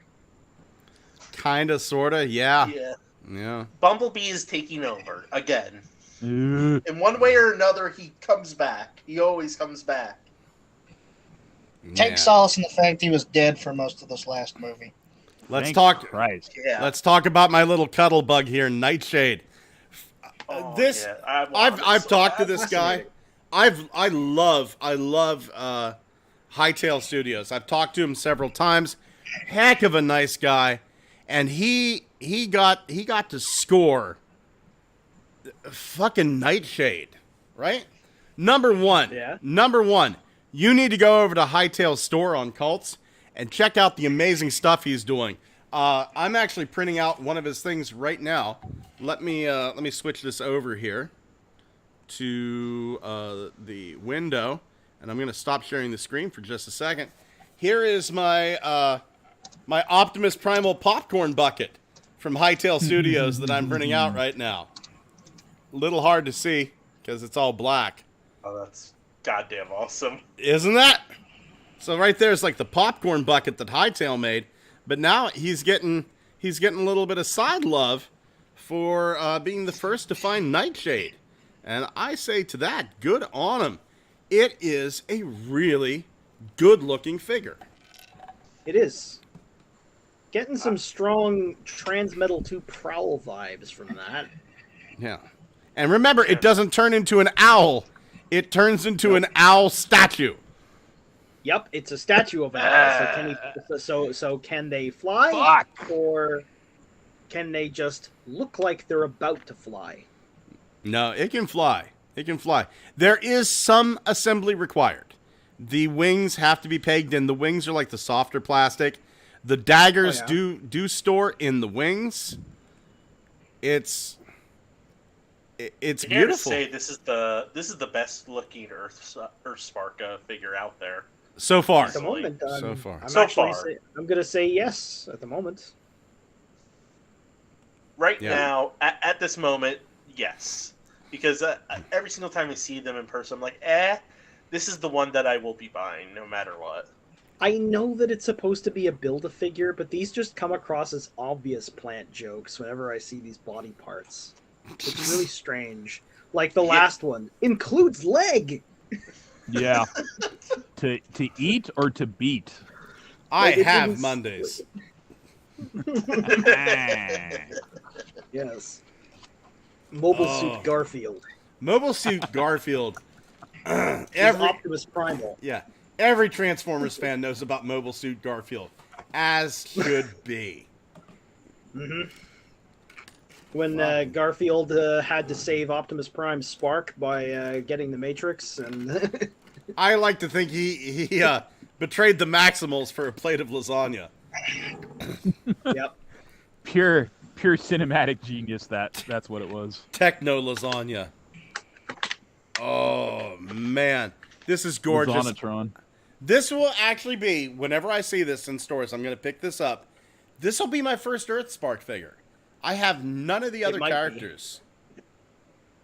Kinda, sorta, yeah. Yeah. Yeah. Bumblebee is taking over again. Uh, In one way or another, he comes back. He always comes back. Take solace in the fact he was dead for most of this last movie. Let's Thank talk. Christ. Yeah. Let's talk about my little cuddle bug here, Nightshade. Oh, This yeah. I've talked to this guy. I love Hightail Studios. I've talked to him several times. Heck of a nice guy, and he got to score fucking Nightshade, right? Number one. Yeah. Number one. You need to go over to Hightail's store on Cults and check out the amazing stuff he's doing. I'm actually printing out one of his things right now. Let me switch this over here to the window, and I'm going to stop sharing the screen for just a second. Here is my my Optimus Primal popcorn bucket from Hightail Studios that I'm printing out right now. A little hard to see because it's all black. Oh, that's goddamn awesome. Isn't that? So right there is like the popcorn bucket that Hightail made, but now he's getting a little bit of side love for being the first to find Nightshade. And I say to that, good on him. It is a really good-looking figure. It is. Getting some strong Transmetal 2 Prowl vibes from that. Yeah. And remember, it doesn't turn into an owl. It turns into an owl statue. Yep, it's a statue of an owl. So can they fly? Fuck. Or can they just look like they're about to fly? No, it can fly. It can fly. There is some assembly required. The wings have to be pegged in. The wings are like the softer plastic. The daggers do store in the wings. It's beautiful. To say this is the best looking Earthspark figure out there. So far. At the moment, so far. I'm going to say yes at the moment. Right now, at this moment, yes. Because every single time I see them in person, I'm like, this is the one that I will be buying no matter what. I know that it's supposed to be a Build-A-Figure, but these just come across as obvious plant jokes whenever I see these body parts. It's really strange. Like the last one, includes leg! Yeah. To eat or to beat? I have Mondays. Yes. Mobile Suit Garfield. Mobile Suit Garfield. Optimus Primal. Yeah. Every Transformers fan knows about Mobile Suit Garfield. As should be. Mm-hmm. When Garfield had to save Optimus Prime's spark by getting the Matrix, and I like to think he betrayed the Maximals for a plate of lasagna. Yep. Pure cinematic genius. That's what it was. Techno lasagna. Oh man, this is gorgeous. Lasagna-tron. This will actually be, whenever I see this in stores, I'm going to pick this up. This will be my first Earthspark figure. I have none of the other characters.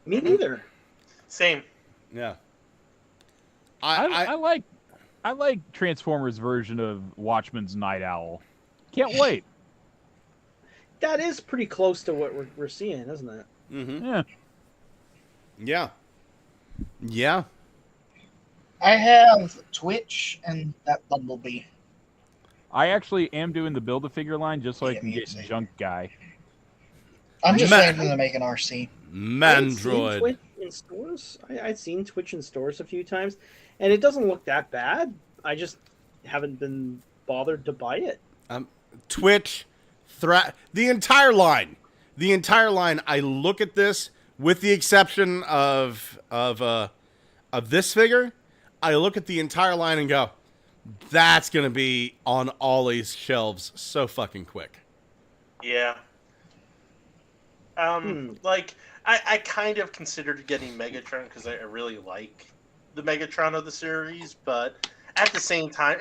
Me neither. Same. Yeah. I like Transformers' version of Watchmen's Night Owl. Can't wait. That is pretty close to what we're seeing, isn't it? Mm-hmm. Yeah. Yeah. Yeah. I have Twitch and that Bumblebee. I actually am doing the Build-A-Figure line just so I can get Junk Guy. I'm just waiting for them to make an RC. Mandroid. Twitch in stores. I'd seen Twitch in stores a few times, and it doesn't look that bad. I just haven't been bothered to buy it. Twitch, the entire line. The entire line. I look at this, with the exception of this figure. I look at the entire line and go, that's going to be on Ollie's shelves so fucking quick. Yeah. Like, I kind of considered getting Megatron because I really like the Megatron of the series, but at the same time,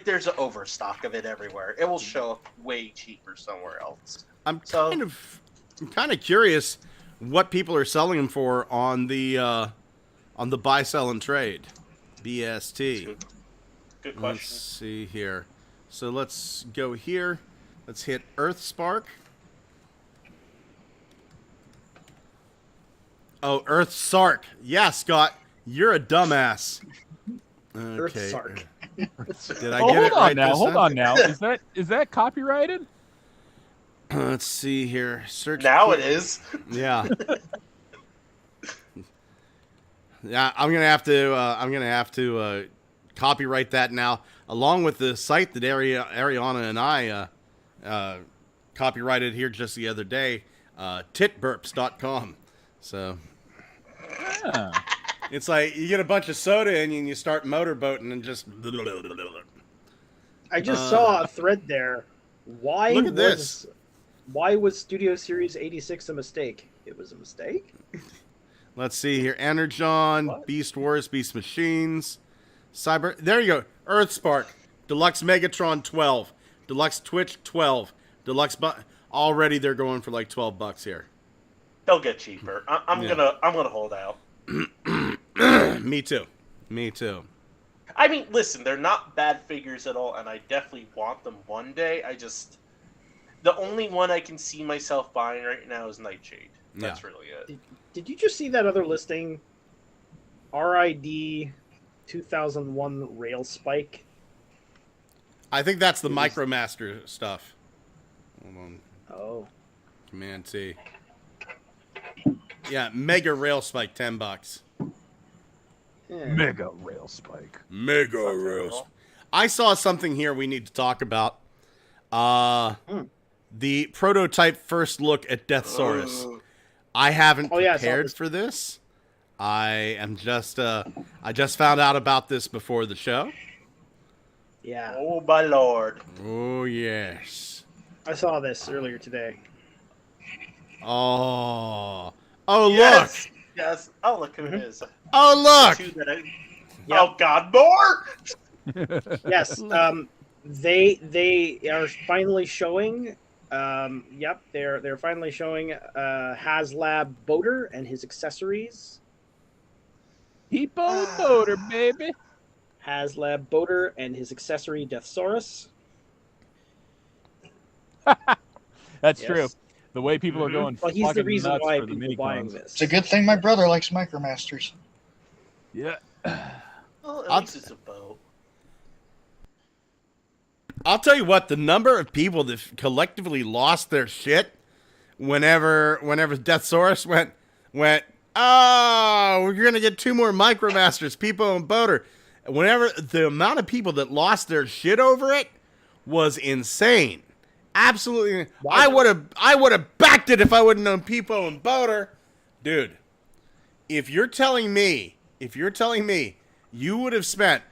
there's an overstock of it everywhere. It will show up way cheaper somewhere else. I'm kind of curious what people are selling them for on the buy, sell, and trade. BST. Good question. Let's see here. So let's go here. Let's hit Earthspark. Oh, Earthsark. Yeah, Scott, you're a dumbass. Okay. Earthsark. Did I get it right this time? Hold on now. Is that copyrighted? Let's see here. Search. Now it is. Yeah. Yeah, I'm gonna have to copyright that now, along with the site that Ariana and I copyrighted here just the other day, titburps.com. So it's like you get a bunch of soda in you and you start motorboating and just. I just saw a thread there. Why look at this. Why was Studio Series 86 a mistake? It was a mistake? Let's see here. Energon, what? Beast Wars, Beast Machines, there you go. Earthspark, Deluxe Megatron 12, Deluxe Twitch 12, Deluxe already they're going for like $12 here. They'll get cheaper. I'm gonna hold out. Me too. I mean, listen, they're not bad figures at all, and I definitely want them one day. The only one I can see myself buying right now is Nightshade. That's really it. Did you just see that other listing? RID 2001 Rail Spike. I think that's the MicroMaster stuff. Hold on. Oh. Command T. Yeah, Mega Rail Spike, $10. Yeah. Mega Rail Spike. Mega Rail Spike. I saw something here we need to talk about. The prototype first look at Deathsaurus. I haven't prepared for this. I just found out about this before the show. Yeah. Oh my lord. Oh yes. I saw this earlier today. Oh. Oh Yes. look. Yes. Oh look who it is. Oh look. Oh God, more. Yes. They are finally showing. They're finally showing HasLab Boater and his accessories. Hippo Boater, baby. HasLab Boater and his accessory Deathsaurus. That's true. The way people are going well, he's the reason nuts why for the people mini buying cons. this. It's a good thing my brother likes Micromasters. Yeah. Well, at least it's a boat. I'll tell you what, the number of people that collectively lost their shit whenever Deathsaurus went, oh, we're going to get 2 more MicroMasters, Peepo and Boater. Whenever the amount of people that lost their shit over it was insane. Absolutely. I would have backed it if I wouldn't known Peepo and Boater. Dude, if you're telling me you would have spent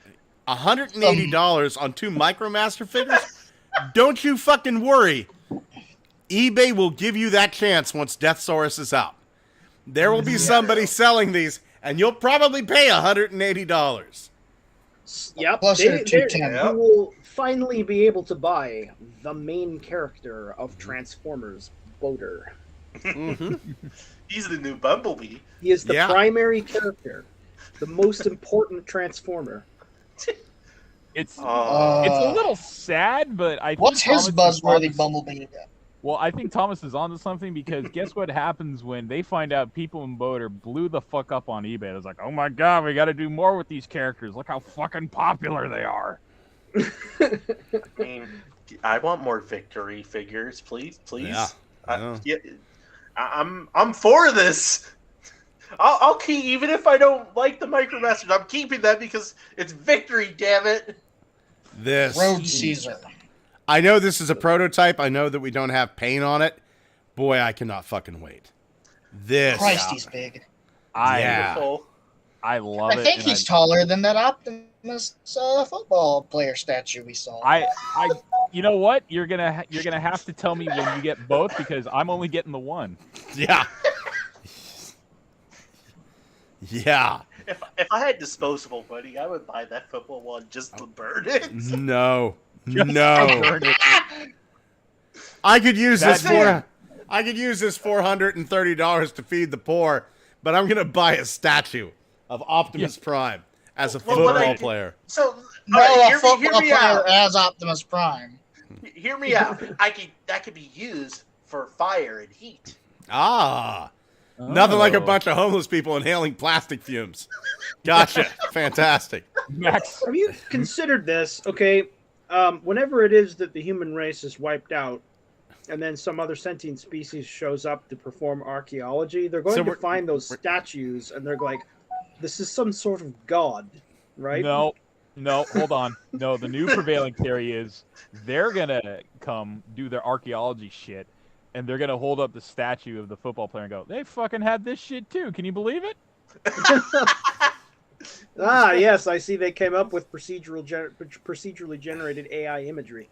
$180 on 2 MicroMaster figures, don't you fucking worry. eBay will give you that chance once Deathsaurus is out. There will be somebody selling these, and you'll probably pay $180. Yep. Plus You will finally be able to buy the main character of Transformers, Boater. He's the new Bumblebee. He is the primary character, the most important Transformer. It's a little sad, but I think What's his buzzworthy Bumblebee? Well, I think Thomas is onto something because guess what happens when they find out People and Boater blew the fuck up on eBay? It's like, oh my god, we got to do more with these characters. Look how fucking popular they are. I mean, I want more victory figures, please. Yeah. I'm for this. I'll keep, even if I don't like the MicroMasters, I'm keeping that because it's victory, damn it. This Road Caesar. I know this is a prototype. I know that we don't have paint on it. Boy, I cannot fucking wait. This. Christ, he's big. I love it. I think he's taller than that Optimus football player statue we saw. You know what? You're gonna have to tell me when you get both because I'm only getting the one. Yeah. Yeah. If I had disposable money, I would buy that football one just to burn it. No. No. I could use this $430 to feed the poor, but I'm gonna buy a statue of Optimus Prime as a football player. So a football player as Optimus Prime. Hear me out. That could be used for fire and heat. Nothing like a bunch of homeless people inhaling plastic fumes. Gotcha. Fantastic. Max, have you considered this? Okay, whenever it is that the human race is wiped out, and then some other sentient species shows up to perform archaeology, they're going to find those statues, and they're like, "This is some sort of god, right?" No, hold on. No, the new prevailing theory is they're gonna come do their archaeology shit, and they're gonna hold up the statue of the football player and go, "They fucking had this shit too. Can you believe it?" Yes, I see. They came up with procedurally generated AI imagery.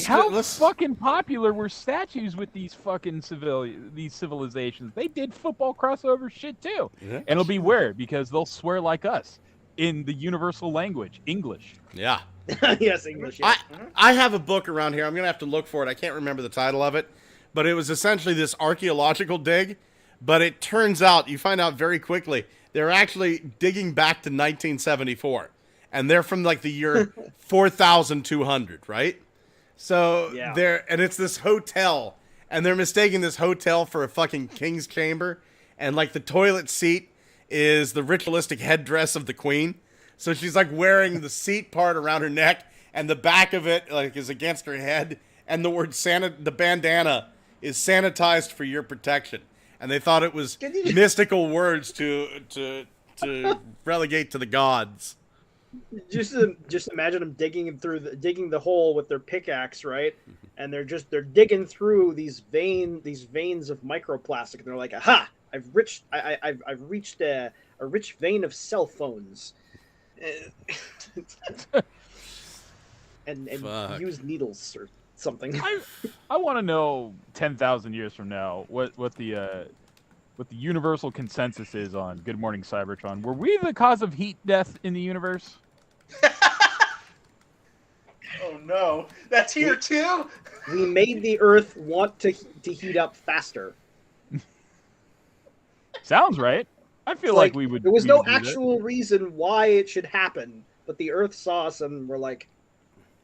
How fucking popular were statues with these fucking civilizations? They did football crossover shit too, and it'll be weird because they'll swear like us in the universal language, English. Yeah. Yes, English. Yeah. I have a book around here. I'm gonna have to look for it. I can't remember the title of it, but it was essentially this archaeological dig. But it turns out, you find out very quickly, they're actually digging back to 1974. And they're from like the year 4200, right? So and it's this hotel. And they're mistaking this hotel for a fucking king's chamber. And like the toilet seat is the ritualistic headdress of the queen. So she's like wearing the seat part around her neck. and the back of it like is against her head, and the word the bandana is sanitized for your protection. And they thought it was mystical words to relegate to the gods. Just imagine them digging the hole with their pickaxe, right? And they're digging through these veins of microplastic, and they're like, "Aha! I've reached a rich vein of cell phones." and use needles or something. I want to know 10,000 years from now what the universal consensus is on Good Morning Cybertron. Were we the cause of heat death in the universe? Oh no, that's here too. We made the Earth want to heat up faster. Sounds right. I feel like we would. There was no actual reason why it should happen, but the Earth saw us and we're like,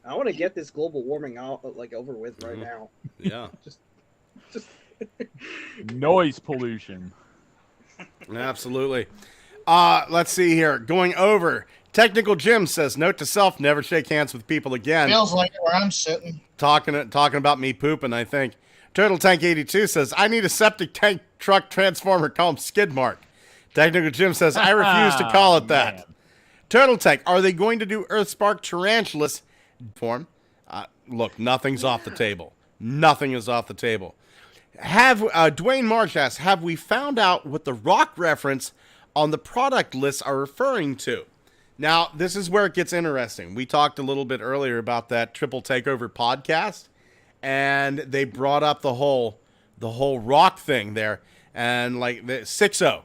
I want to get this global warming out over with right now. Yeah. just noise pollution. Absolutely. Let's see here. Going over. Technical Jim says, note to self, never shake hands with people again. Feels like it where I'm sitting. Talking about me pooping, I think. Turtle Tank 82 says, I need a septic tank truck transformer, call him Skid Mark. Technical Jim says, I refuse to call it that. Man. Turtle Tank, are they going to do Earthspark Tarantulas form? Look, nothing's off the table. Nothing is off the table. Dwayne Marsh asks, have we found out what the rock reference on the product lists are referring to? Now, this is where it gets interesting. We talked a little bit earlier about that Triple Takeover podcast, and they brought up the whole rock thing there, and like the 6-0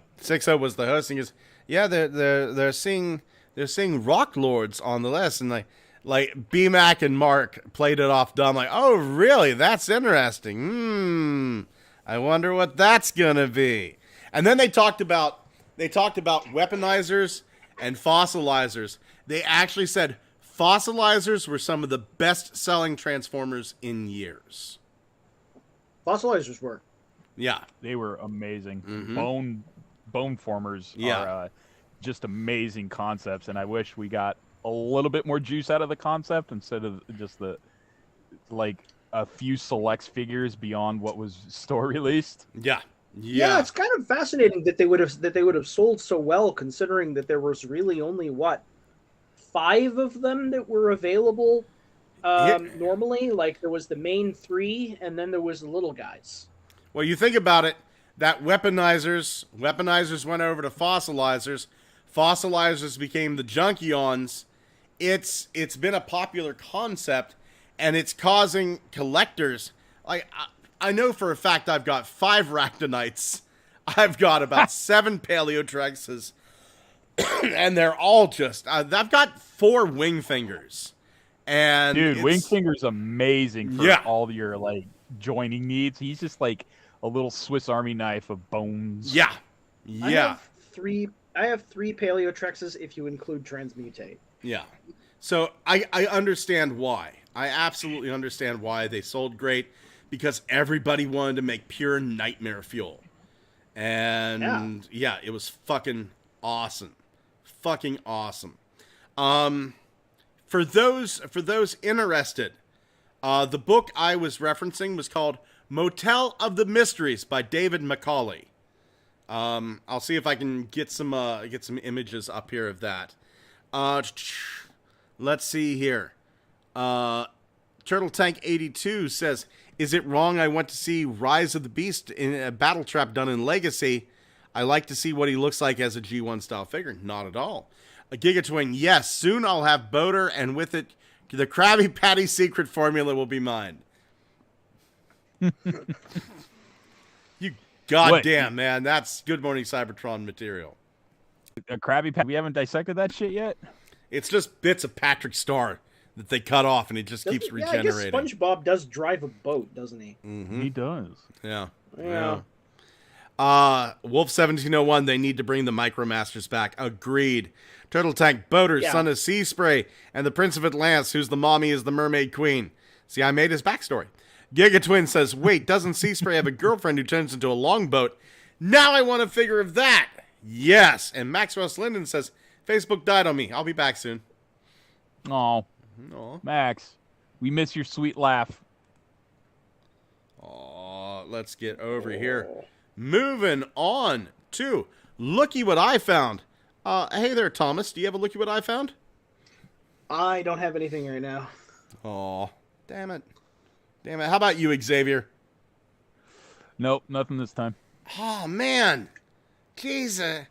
was the host, and he goes, yeah, they're seeing rock lords on the list, and like B-Mac and Mark played it off dumb, like, oh really? That's interesting. I wonder what that's gonna be. And then they talked about weaponizers and fossilizers. They actually said fossilizers were some of the best-selling Transformers in years. Fossilizers were. Yeah. They were amazing. Mm-hmm. Bone formers are just amazing concepts, and I wish we got a little bit more juice out of the concept instead of just a few select figures beyond what was store released. Yeah, it's kind of fascinating that they would have sold so well, considering that there was really only 5 of them that were available normally. Like there was the main 3, and then there was the little guys. Well, you think about it, that weaponizers went over to fossilizers became the Junkions. It's been a popular concept, and it's causing collectors like. I know for a fact I've got 5 Ractonites. I've got about 7 Paleotrexes. And they're all just... I've got 4 Wing Fingers. And dude, Wing Finger's amazing for all your, joining needs. He's just like a little Swiss Army knife of bones. Yeah. I have 3 Paleotrexes if you include Transmutate. Yeah. So I understand why. I absolutely understand why they sold great. Because everybody wanted to make pure nightmare fuel. And yeah, it was fucking awesome. Fucking awesome. For those interested, the book I was referencing was called Motel of the Mysteries by David Macaulay. I'll see if I can get some images up here of that. Let's see here. Turtle Tank 82 says, is it wrong I went to see Rise of the Beast in a battle trap done in Legacy? I like to see what he looks like as a G1 style figure. Not at all. A Gigatwin, yes. Soon I'll have Boater, and with it, the Krabby Patty secret formula will be mine. You goddamn, man. That's Good Morning Cybertron material. A Krabby Patty? We haven't dissected that shit yet? It's just bits of Patrick Star that they cut off, and it just keeps regenerating. I guess SpongeBob does drive a boat, doesn't he? Mm-hmm. He does. Yeah. Wolf 1701, they need to bring the Micromasters back. Agreed. Turtle Tank, Boater, son of Sea Spray, and the Prince of Atlantis, whose the mommy is the Mermaid Queen. See, I made his backstory. Gigatwin says, wait, doesn't Sea Spray have a girlfriend who turns into a longboat? Now I want a figure of that. Yes. And Max Ross Linden says, Facebook died on me. I'll be back soon. Oh. No. Max, we miss your sweet laugh. Oh, let's get over here. Moving on to Looky What I Found. Hey there, Thomas. Do you have a Looky What I Found? I don't have anything right now. Oh, damn it. Damn it. How about you, Xavier? Nope, nothing this time. Oh, man. Jesus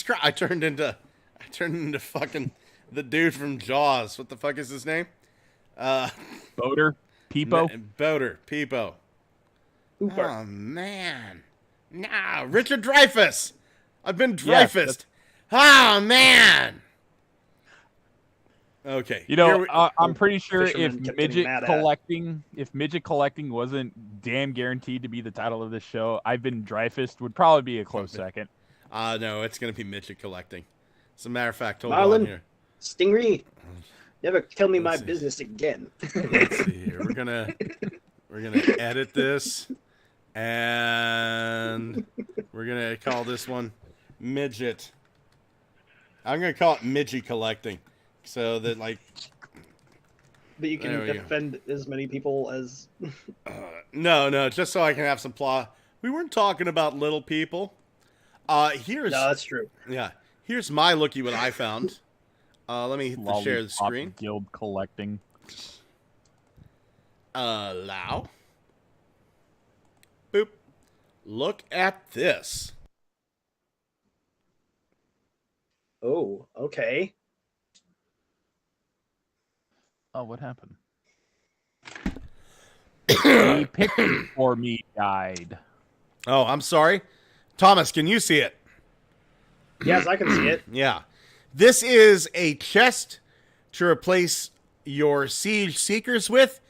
Christ. I turned into fucking the dude from Jaws. What the fuck is his name? Boater? Peepo? Boater. Peepo. Hooper. Oh, man. Nah, Richard Dreyfuss. I've been Dreyfussed. Oh, man. Okay. You know, I'm pretty sure Fisherman if kept getting midget collecting wasn't damn guaranteed to be the title of this show, I've been Dreyfussed would probably be a close second. No, it's going to be midget collecting. As a matter of fact, hold Marlon, on here. Stingray, never tell me Let's my see. business again. Let's see here. We're gonna edit this, and we're gonna call this one midget. I'm gonna call it Midgie collecting, so that like. But you can There we go. defend as many people as. No, just so I can have some plot. We weren't talking about little people. Here's No, that's true. yeah. Here's my Looky What I Found. Let me hit the share the Lollipop screen. Guild collecting. Allow. Boop. Look at this. Oh, okay. Oh, what happened? The picture for me died. Oh, I'm sorry. Thomas, can you see it? Yes, I can see it. Yeah. This is a chest to replace your Siege Seekers with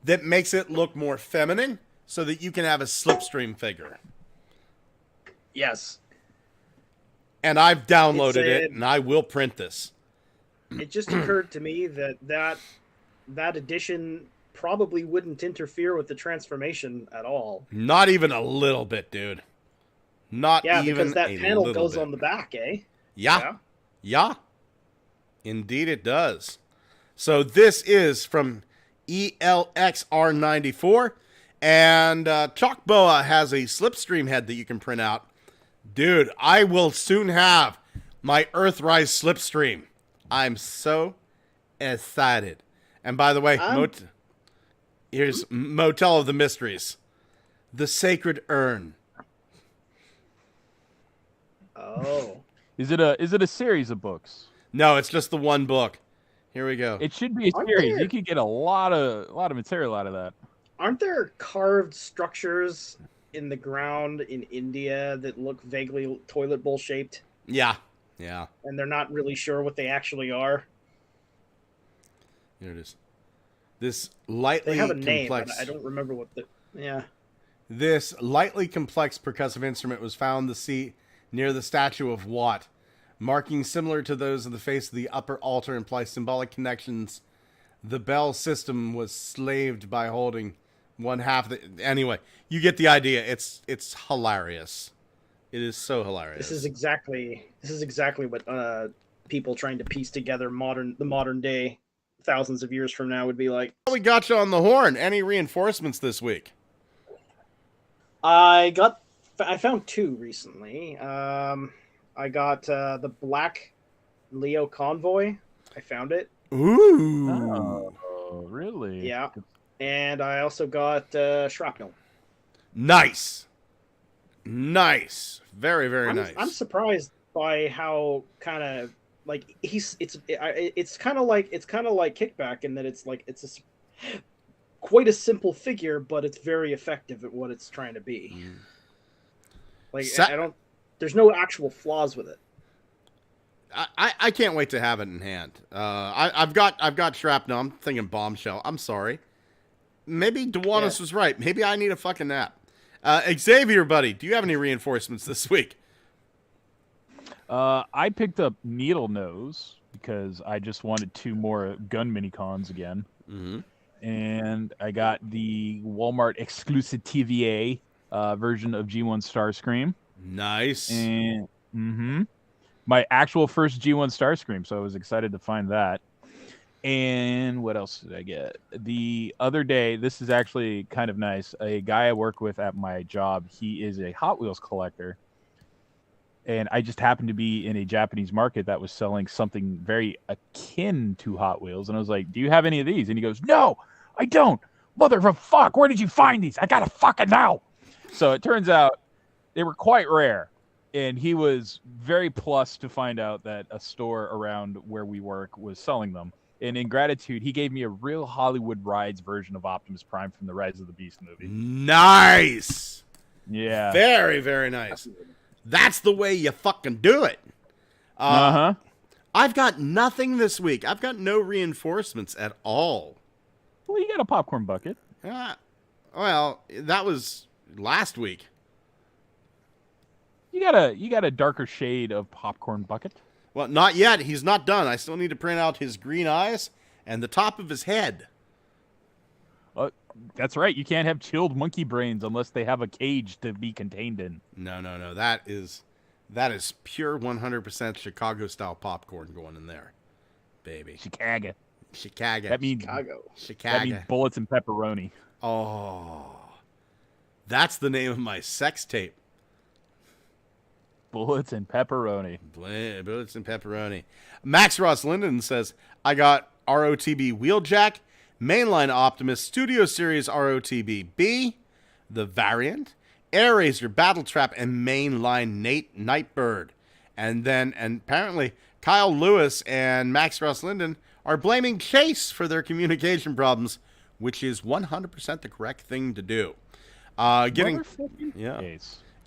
that makes it look more feminine so that you can have a Slipstream figure. Yes. And I've downloaded It's it, and I will print this. It just occurred to me that edition probably wouldn't interfere with the transformation at all. Not even a little bit, dude. Not Yeah, even because that a panel little goes bit. on the back, eh? Yeah. Indeed it does. So this is from ELXR94, and Chalkboa has a Slipstream head that you can print out. Dude, I will soon have my Earthrise Slipstream. I'm so excited. And by the way, here's Motel of the Mysteries. The Sacred Urn. Oh. Is it a series of books? No, it's just the one book. Here we go. It should be a Aren't series. there- You could get a lot of material out of that. Aren't there carved structures in the ground in India that look vaguely toilet bowl shaped? Yeah. And they're not really sure what they actually are? Here it is. This lightly They have a name, complex. but I don't remember what the... Yeah. This lightly complex percussive instrument was found the seat near the statue of Watt. Markings similar to those of the face of the upper altar imply symbolic connections. The bell system was slaved by holding one half of the... Anyway, you get the idea. It's hilarious. It is so hilarious. This is exactly what people trying to piece together the modern day thousands of years from now would be like. We got you on the horn. Any reinforcements this week? I found two recently. I got the Black Leo Convoy. I found it. Ooh. Oh, really? Yeah. And I also got Shrapnel. Nice. Very, very nice. I'm surprised by how kind of like it's kind of like Kickback in that it's quite a simple figure, but it's very effective at what it's trying to be. Like there's no actual flaws with it. I can't wait to have it in hand. I've got Shrapnel. I'm thinking Bombshell. I'm sorry. Maybe Dewanis was right. Maybe I need a fucking nap. Xavier, buddy, do you have any reinforcements this week? I picked up Needle Nose because I just wanted 2 more gun minicons again. Mm-hmm. And I got the Walmart exclusive TVA version of G1 Starscream. Nice. And my actual first G1 Starscream, so I was excited to find that. And what else did I get? The other day, this is actually kind of nice. A guy I work with at my job, he is a Hot Wheels collector. And I just happened to be in a Japanese market that was selling something very akin to Hot Wheels. And I was like, do you have any of these? And he goes, no, I don't. Mother of fuck, where did you find these? I gotta fucking know. So it turns out they were quite rare. And he was very plus to find out that a store around where we work was selling them. And in gratitude, he gave me a real Hollywood Rides version of Optimus Prime from the Rise of the Beast movie. Nice. Yeah. Very, very nice. That's the way you fucking do it. Uh-huh. I've got nothing this week. I've got no reinforcements at all. Well, you got a popcorn bucket. Well, that was last week. You got a darker shade of popcorn bucket. Well, not yet. He's not done. I still need to print out his green eyes and the top of his head. That's right. You can't have chilled monkey brains unless they have a cage to be contained in. No. That is pure 100% Chicago-style popcorn going in there, baby. Chicago. That means Chicago. That means bullets and pepperoni. Oh, that's the name of my sex tape. Bullets and pepperoni. Bullets and pepperoni. Max Ross Linden says, I got ROTB Wheeljack, Mainline Optimus, Studio Series ROTB B, the variant, Air Razor, Battle Trap, and Mainline Nightbird. And apparently Kyle Lewis and Max Ross Linden are blaming Chase for their communication problems, which is 100% the correct thing to do.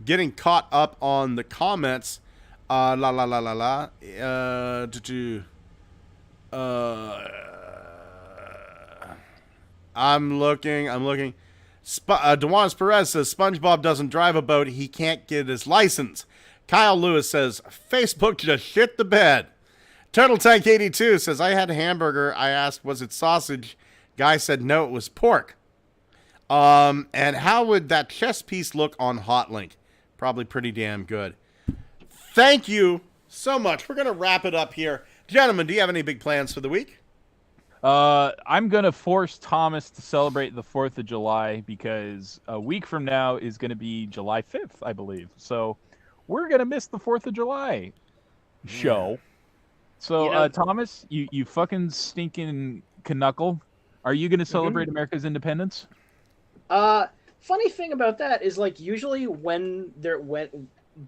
Getting caught up on the comments. I'm looking. Dejuanis Perez says SpongeBob doesn't drive a boat. He can't get his license. Kyle Lewis says Facebook just shit the bed. Turtle Tank 82 says I had a hamburger. I asked, was it sausage? Guy said no, it was pork. And how would that chess piece look on Hotlink? Probably pretty damn good. Thank you so much. We're going to wrap it up here. Gentlemen, do you have any big plans for the week? I'm going to force Thomas to celebrate the 4th of July because a week from now is going to be July 5th, I believe. So we're going to miss the 4th of July show. So, Thomas, you fucking stinking knuckle. Are you going to celebrate America's independence? Funny thing about that is, like, usually when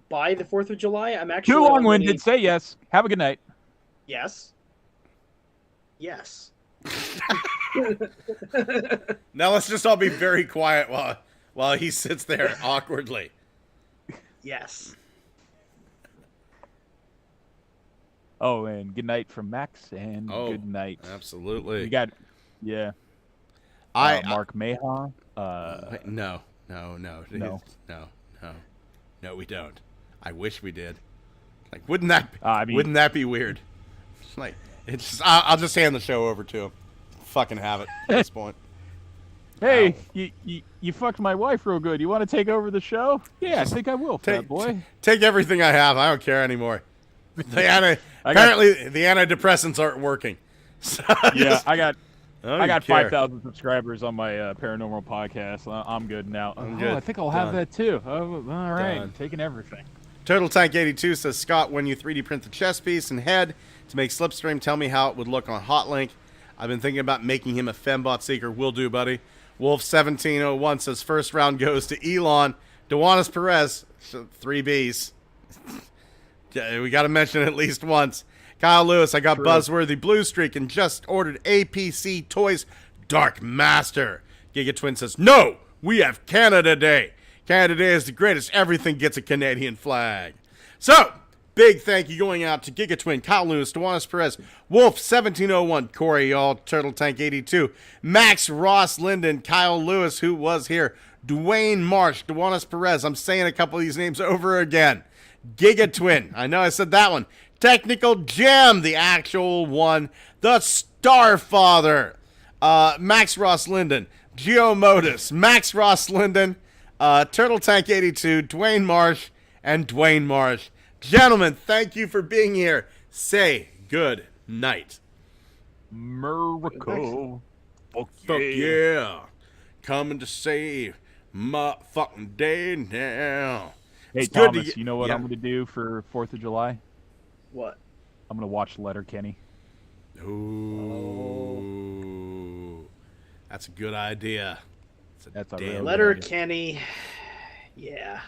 by the 4th of July, I'm actually too long-winded. Say yes. Have a good night. Yes. Now let's just all be very quiet while he sits there awkwardly. Yes. Oh, and good night from Max, and good night. Absolutely. You got, Mark Maha. No, we don't. I wish we did. Like, wouldn't that be weird? Like, it's I'll just hand the show over to him. Fucking have it at this point. Hey, you fucked my wife real good. You want to take over the show? Yeah, I think I will, fat boy. Take everything I have. I don't care anymore. Apparently, the antidepressants aren't working. So I got 5,000 subscribers on my paranormal podcast. I'm good now. I'm good. I think I'll have that too. Oh, all right, I'm taking everything. Total Tank 82 says, Scott, when you 3D print the chest piece and head to make Slipstream, tell me how it would look on Hotlink. I've been thinking about making him a Fembot Seeker. Will do, buddy. Wolf1701 says, first round goes to Elon. Dejuanis Perez, 3 Bs. We got to mention it at least once. Kyle Lewis, I got Buzzworthy Blue Streak and just ordered APC Toys Dark Master. Giga Twin says, no, we have Canada Day. Canada Day is the greatest. Everything gets a Canadian flag. So, big thank you going out to Giga Twin, Kyle Lewis, Dejuanis Perez, Wolf1701, Corey Y'all, Turtle Tank 82, Max Ross Linden, Kyle Lewis, who was here, Dwayne Marsh, Dejuanis Perez. I'm saying a couple of these names over again. Giga Twin, I know I said that one. Technical Gem, the actual one. The Starfather, Max Ross Linden, Geo Modus, Max Ross Linden, Turtle Tank 82, Dwayne Marsh, and Dwayne Marsh. Gentlemen, thank you for being here. Say good night. America. Fuck yeah. Coming to save my fucking day now. Hey, It's good Thomas, to you know what yeah. I'm going to do for 4th of July? What? I'm going to watch Letterkenny. Ooh. That's a good idea. That's a damn real Letter good idea. Kenny. Yeah.